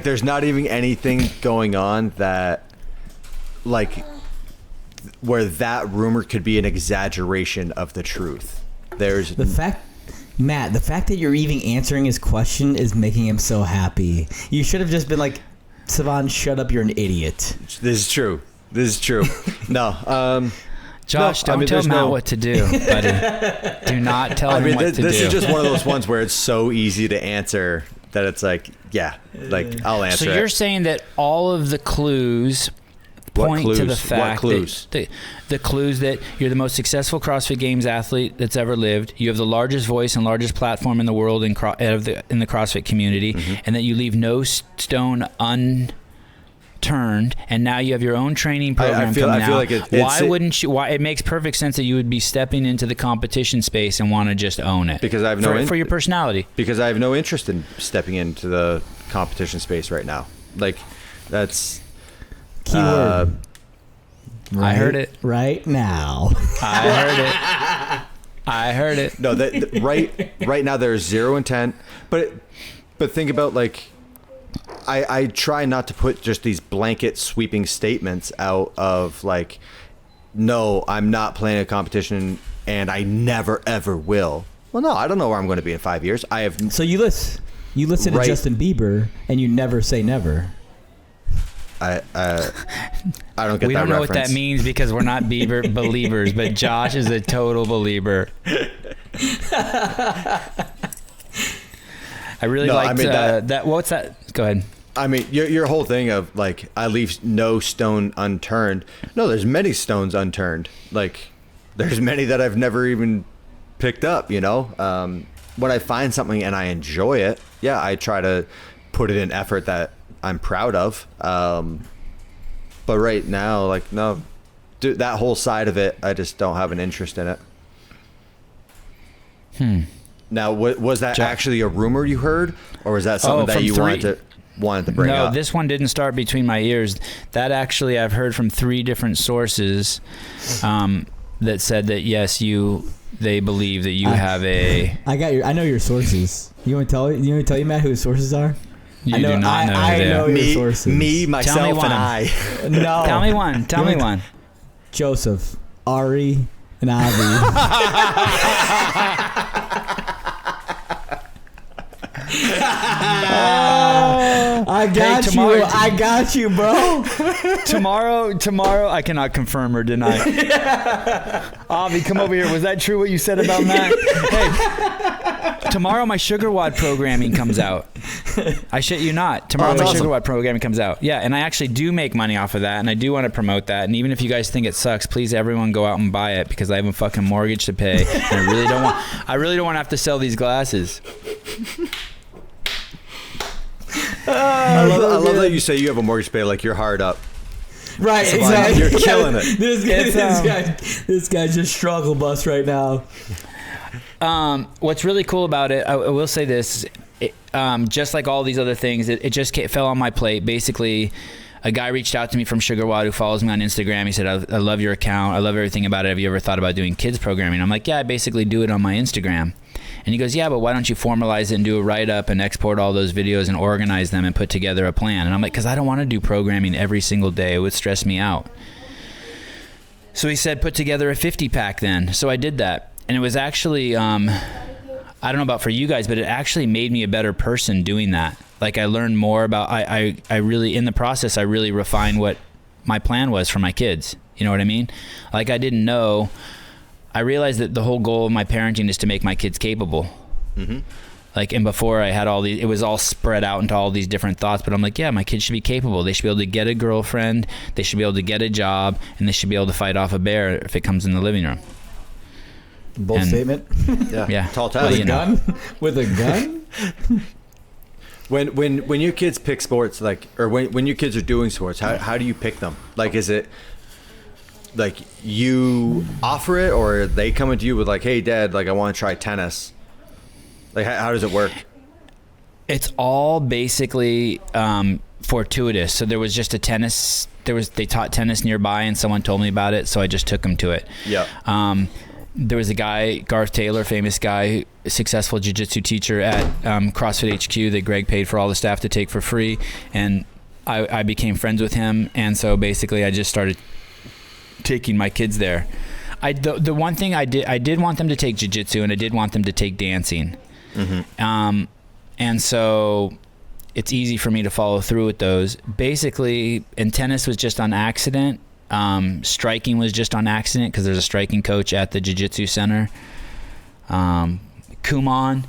There's not even anything going on that, like, where that rumor could be an exaggeration of the truth. There's Matt, the fact that you're even answering his question is making him so happy. You should have just been like, Sevan, shut up, you're an idiot. This is true. No. Josh, don't tell Matt what to do, buddy. Do not tell him what to do. This is just one of those ones where it's so easy to answer that it's like, I'll answer it. So you're saying that all of the clues point to the fact that the clues that you're the most successful CrossFit Games athlete that's ever lived. You have the largest voice and largest platform in the world in the CrossFit community, and that you leave no stone unturned. And now you have your own training program coming out. Like why it makes perfect sense that you would be stepping into the competition space and want to just own it because I have for your personality. Because I have no interest in stepping into the competition space right now. Like that's. Keyword. I heard it right now. I heard it. No, right now there's zero intent. But think about, like, I try not to put just these blanket sweeping statements out of like, no, I'm not playing a competition and I never ever will. Well, no, I don't know where I'm going to be in 5 years. So you listen to Justin Bieber and you never say never. I don't get that reference. We don't know what that means because we're not believers, but Josh is a total believer. I really liked that. What's that? Go ahead. I mean, your whole thing of like, I leave no stone unturned. No, there's many stones unturned. Like, there's many that I've never even picked up, you know? When I find something and I enjoy it, yeah, I try to put it in effort that I'm proud of. But right now, like, no, dude, that whole side of it, I just don't have an interest in it. Now, was that actually a rumor you heard, or was that something that you wanted to bring up? No, this one didn't start between my ears. That actually I've heard from 3 different sources that said that yes, they believe that you have a. I know your sources. You want to tell you, Matt, who his sources are? You do not know. I know your sources. Me, myself, and I. No. Tell me one. Tell me one. Joseph, Ari, and Avi. I got you, bro. Tomorrow, I cannot confirm or deny. Avi, come over here. Was that true what you said about Matt? Hey, tomorrow my Sugar Wad programming comes out. I shit you not. Tomorrow my Sugar Wad programming comes out. Yeah, and I actually do make money off of that, and I do want to promote that. And even if you guys think it sucks, please everyone go out and buy it because I have a fucking mortgage to pay, and I really don't want to have to sell these glasses. I love that you say you have a mortgage to pay like you're hard up. Right, exactly. You're killing it. This guy just struggle bus right now. What's really cool about it, I will say this, just like all these other things, it just fell on my plate. Basically, a guy reached out to me from Sugar Wad who follows me on Instagram. He said, I love your account. I love everything about it. Have you ever thought about doing kids programming? I'm like, yeah, I basically do it on my Instagram. And he goes, yeah, but why don't you formalize it and do a write-up and export all those videos and organize them and put together a plan? And I'm like, because I don't want to do programming every single day. It would stress me out. So he said, put together a 50-pack then. So I did that. And it was actually, I don't know about for you guys, but it actually made me a better person doing that. Like I learned more about, I really, in the process, I really refined what my plan was for my kids. You know what I mean? Like I didn't know. I realized that the whole goal of my parenting is to make my kids capable. Mm-hmm. Like, and before I had all these, it was all spread out into all these different thoughts, but I'm like, yeah, my kids should be capable. They should be able to get a girlfriend. They should be able to get a job, and they should be able to fight off a bear if it comes in the living room. Bold statement. Yeah. Tall task. With a gun? With a gun? When your kids pick sports, like, or when your kids are doing sports, how do you pick them? Like, is it like you offer it, or are they coming to you with like, hey dad, like I want to try tennis? Like how does it work? It's all basically fortuitous. So there was just a tennis, they taught tennis nearby and someone told me about it, so I just took them to it. Yeah. There was a guy, Garth Taylor, famous guy, successful jiu-jitsu teacher at CrossFit HQ that Greg paid for all the staff to take for free, and I became friends with him, and so basically I just started taking my kids there. The one thing I did want them to take jiu-jitsu, and I did want them to take dancing. Mm-hmm. And so it's easy for me to follow through with those. Basically, and tennis was just on accident. Striking was just on accident because there's a striking coach at the jiu-jitsu center. Kumon,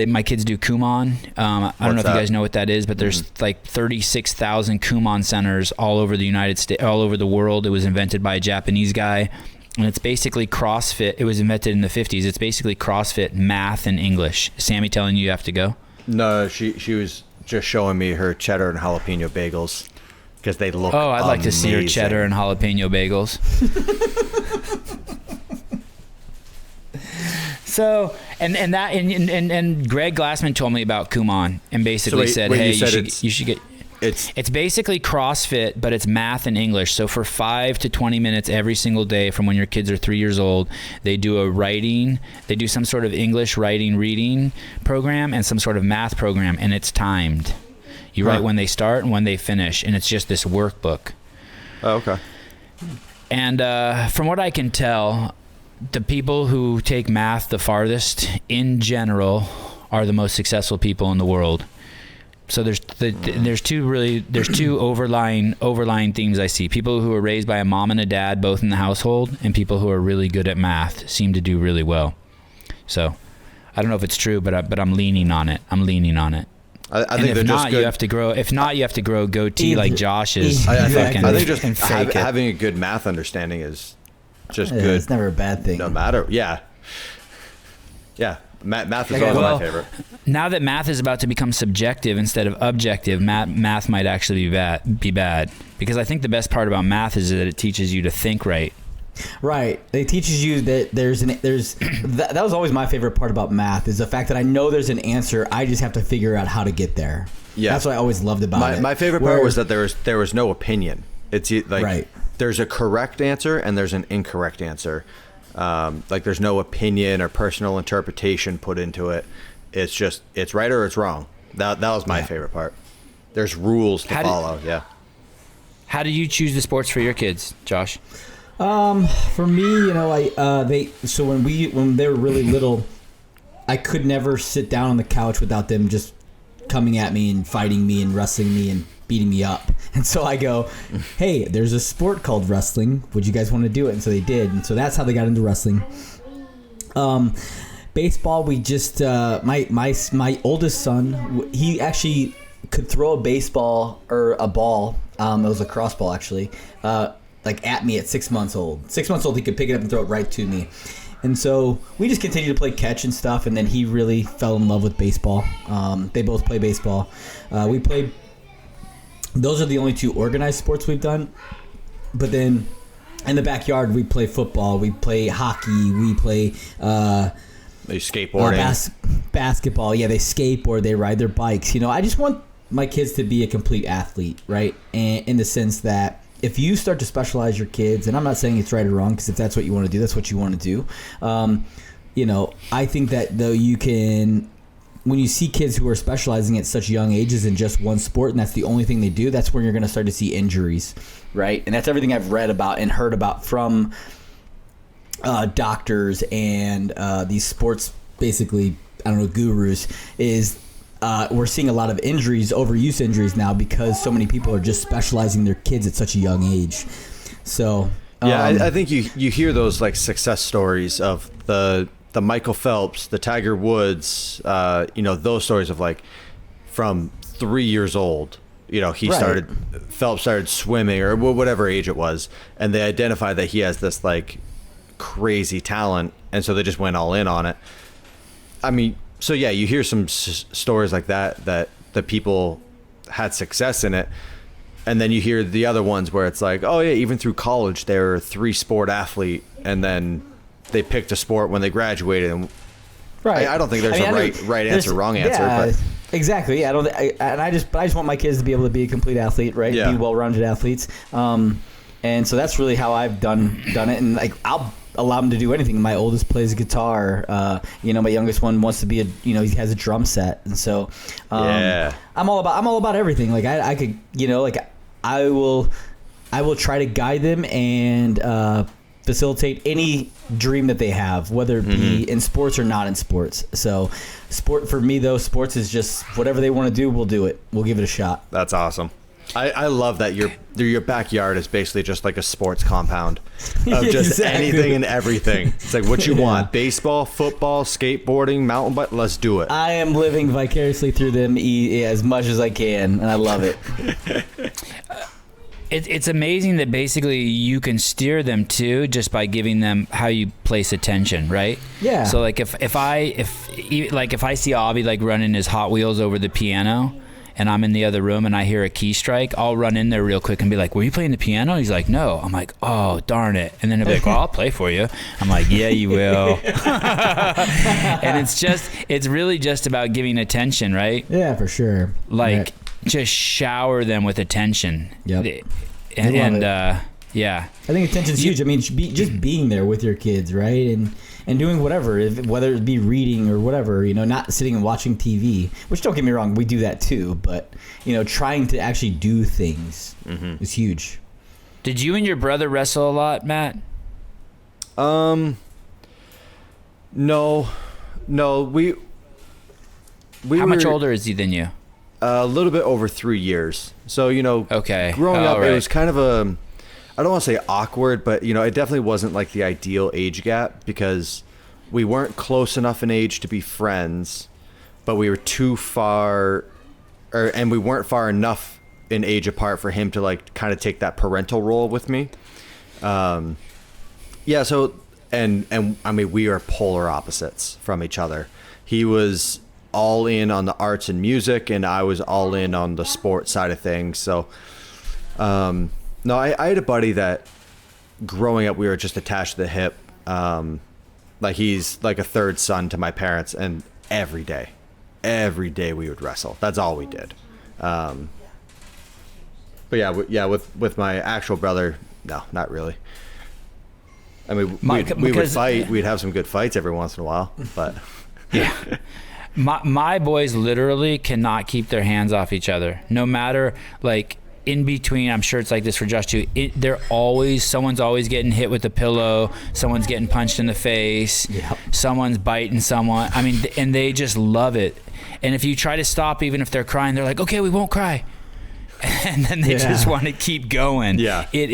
my kids do Kumon. I don't know if you guys know what that is, but there's like 36,000 Kumon centers all over the United States, all over the world. It was invented by a Japanese guy, and it's basically CrossFit. It was invented in the 50s. It's basically CrossFit, math, and English. Is Sammy telling you have to go? No, she was just showing me her cheddar and jalapeno bagels because they look I'd amazing. like to see her cheddar and jalapeno bagels. So, and Greg Glassman told me about Kumon and basically said, hey, you should get. It's basically CrossFit, but it's math and English. So for 5 to 20 minutes every single day from when your kids are 3 years old, they do some sort of English writing, reading program and some sort of math program, and it's timed. You write when they start and when they finish, and it's just this workbook. Oh, okay. And from what I can tell, the people who take math the farthest in general are the most successful people in the world. So there's two overlying themes I see. People who are raised by a mom and a dad, both in the household, and people who are really good at math seem to do really well. So I don't know if it's true, but I'm leaning on it. I think if not, you have to grow. If not, you have to grow a goatee like Josh's. I think just having a good math understanding is just good. It's never a bad thing. No matter, yeah. Math is always my favorite. Now that math is about to become subjective instead of objective, math might actually be bad. Because I think the best part about math is that it teaches you to think right. Right. It teaches you that that was always my favorite part about math, is the fact that I know there's an answer. I just have to figure out how to get there. Yeah. That's what I always loved about it. My favorite part was that there was no opinion. It's like there's a correct answer and there's an incorrect answer. Like there's no opinion or personal interpretation put into it. It's just it's right or it's wrong. That was my favorite part. There's rules to follow. How do you choose the sports for your kids, Josh? For me, when they were really little, I could never sit down on the couch without them just coming at me and fighting me and wrestling me and beating me up. And so I go, hey, there's a sport called wrestling. Would you guys want to do it? And so they did. And so that's how they got into wrestling. Baseball, we just, my oldest son, he actually could throw a baseball or a ball. It was a lacrosse ball actually, like at me at 6 months old. 6 months old, he could pick it up and throw it right to me. And so we just continued to play catch and stuff, and then he really fell in love with baseball. They both play baseball. Those are the only two organized sports we've done. But then in the backyard, we play football, we play hockey, we play they skateboarding. Basketball. Yeah, they skateboard, they ride their bikes. I just want my kids to be a complete athlete, right? And in the sense that if you start to specialize your kids, and I'm not saying it's right or wrong, because if that's what you want to do, that's what you want to do. I think that though you can, when you see kids who are specializing at such young ages in just one sport, and that's the only thing they do, that's when you're going to start to see injuries, right? And that's everything I've read about and heard about from doctors and these sports, basically, gurus, is we're seeing a lot of injuries, overuse injuries now, because so many people are just specializing their kids at such a young age. So I think you hear those like success stories of the Michael Phelps, the Tiger Woods, those stories of like from 3 years old, Phelps started swimming or whatever age it was, and they identified that he has this like crazy talent, and so they just went all in on it. I mean, so yeah, you hear some stories like that the people had success in it, and then you hear the other ones where it's like, oh yeah, even through college they're a 3-sport athlete, and then they picked a sport when they graduated. And right, I don't think there's a right answer, wrong answer. But exactly, yeah. I just want my kids to be able to be a complete athlete, right? Yeah. Be well-rounded athletes. And so that's really how I've done it. And like I'll allow them to do anything. My oldest plays guitar. My youngest one wants to be he has a drum set, and so I'm all about everything. Like I could, I will try to guide them and facilitate any dream that they have, whether it be in sports or not in sports. So sport for me though, sports is just whatever they want to do, we'll do it. We'll give it a shot. That's awesome. I love that your backyard is basically just like a sports compound of just anything and everything. It's like what you want: baseball, football, skateboarding, mountain bike. Let's do it. I am living vicariously through them as much as I can, and I love it. It's amazing that basically you can steer them too just by giving them how you place attention, right? Yeah. So like if I see Avi like running his Hot Wheels over the piano, and I'm in the other room and I hear a key strike, I'll run in there real quick and be like, were you playing the piano? He's like, no. I'm like, oh, darn it. And then he'll be like, well, I'll play for you. I'm like, yeah, you will. And it's really just about giving attention, right? Yeah, for sure. Like, just shower them with attention. Yep. And yeah. I think attention's huge. I mean, just being there with your kids, right? And doing whatever, whether it be reading or whatever, not sitting and watching TV, which don't get me wrong, we do that too, but, trying to actually do things is huge. Did you and your brother wrestle a lot, Matt? No. How much older is he than you? A little bit over 3 years. So, okay. Growing up, it was kind of I don't want to say awkward, but, it definitely wasn't like the ideal age gap because we weren't close enough in age to be friends, but we were too far, and we weren't far enough in age apart for him to like kind of take that parental role with me. Yeah. So, and I mean, we are polar opposites from each other. He was all in on the arts and music, and I was all in on the sports side of things. So, no, I had a buddy that growing up, we were just attached to the hip. Like he's like a third son to my parents, and every day we would wrestle. That's all we did. But yeah, with my actual brother, no, not really. I mean, we would fight. We'd have some good fights every once in a while, but yeah. My boys literally cannot keep their hands off each other. No matter like in between, I'm sure it's like this for Josh too. Someone's always getting hit with a pillow. Someone's getting punched in the face. Yep. Someone's biting someone. I mean, and they just love it. And if you try to stop, even if they're crying, they're like, okay, we won't cry. And then they just want to keep going. Yeah. It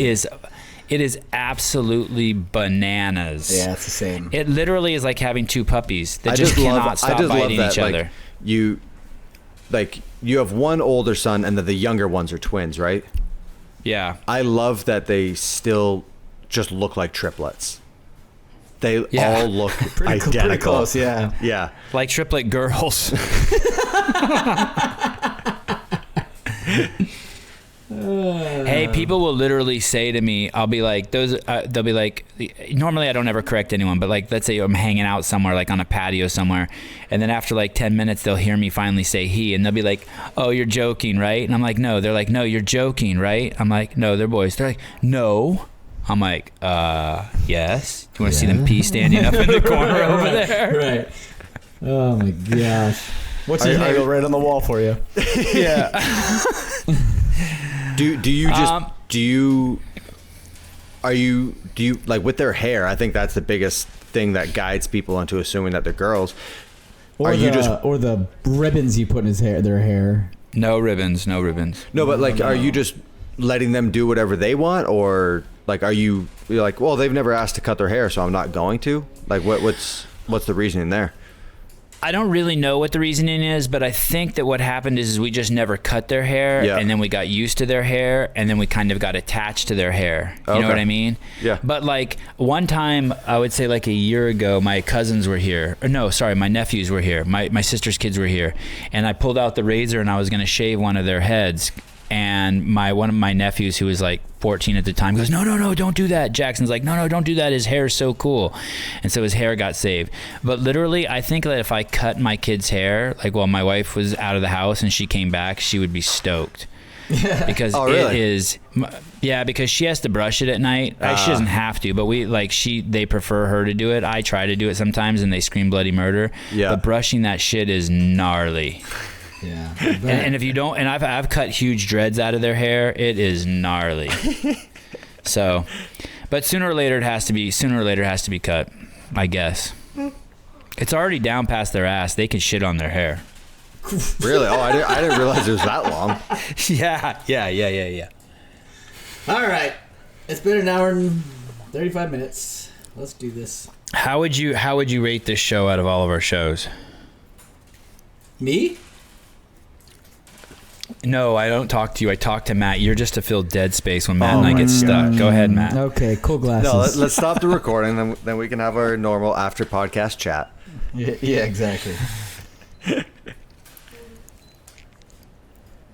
is absolutely bananas. Yeah, it's the same. It literally is like having two puppies that just cannot stop biting each other. You have one older son and then the younger ones are twins, right? Yeah. I love that they still just look like triplets. They all look identical. Pretty close, yeah. Yeah. Like triplet girls. Hey, people will literally say to me, I'll be like, they'll be like, normally I don't ever correct anyone, but like, let's say I'm hanging out somewhere, like on a patio somewhere, and then after like 10 minutes, they'll hear me finally say he, and they'll be like, oh, you're joking, right? And I'm like, no. They're like, no, you're joking, right? I'm like, no, they're boys. They're like, no. I'm like, yes. Do you want to see them pee standing up in the corner over there? Right. Oh my gosh. What's his name? Right on the wall for you. Yeah. Do you like with their hair? I think that's the biggest thing that guides people into assuming that they're girls. Or the ribbons you put in their hair. No ribbons. No, but like, are you just letting them do whatever they want, or like, you're like, well, they've never asked to cut their hair, so I'm not going to? Like, what's the reasoning there? I don't really know what the reasoning is, but I think that what happened is we just never cut their hair, and then we got used to their hair, and then we kind of got attached to their hair. You know what I mean? Yeah. But like one time, I would say like a year ago, my cousins were here. Or no, sorry, my nephews were here. My sister's kids were here, and I pulled out the razor and I was going to shave one of their heads. And one of my nephews, who was like 14 at the time, goes, no, don't do that. Jackson's like, no, don't do that. His hair is so cool. And so his hair got saved. But literally, I think that if I cut my kid's hair, like while my wife was out of the house and she came back, she would be stoked. Because really? It is, because she has to brush it at night. She doesn't have to, but they prefer her to do it. I try to do it sometimes and they scream bloody murder. Yeah. But brushing that shit is gnarly. Yeah. And if you don't, and I've cut huge dreads out of their hair, it is gnarly. So, but sooner or later it has to be cut, I guess. It's already down past their ass. They can shit on their hair. Really? Oh, I didn't realize it was that long. Yeah. All right. It's been an hour and 35 minutes. Let's do this. How would you rate this show out of all of our shows? Me? No, I don't talk to you. I talk to Matt. You're just to fill dead space when Matt and I get stuck. Go ahead, Matt. Okay, cool glasses. No, let's stop the recording, then we can have our normal after podcast chat. Yeah, exactly.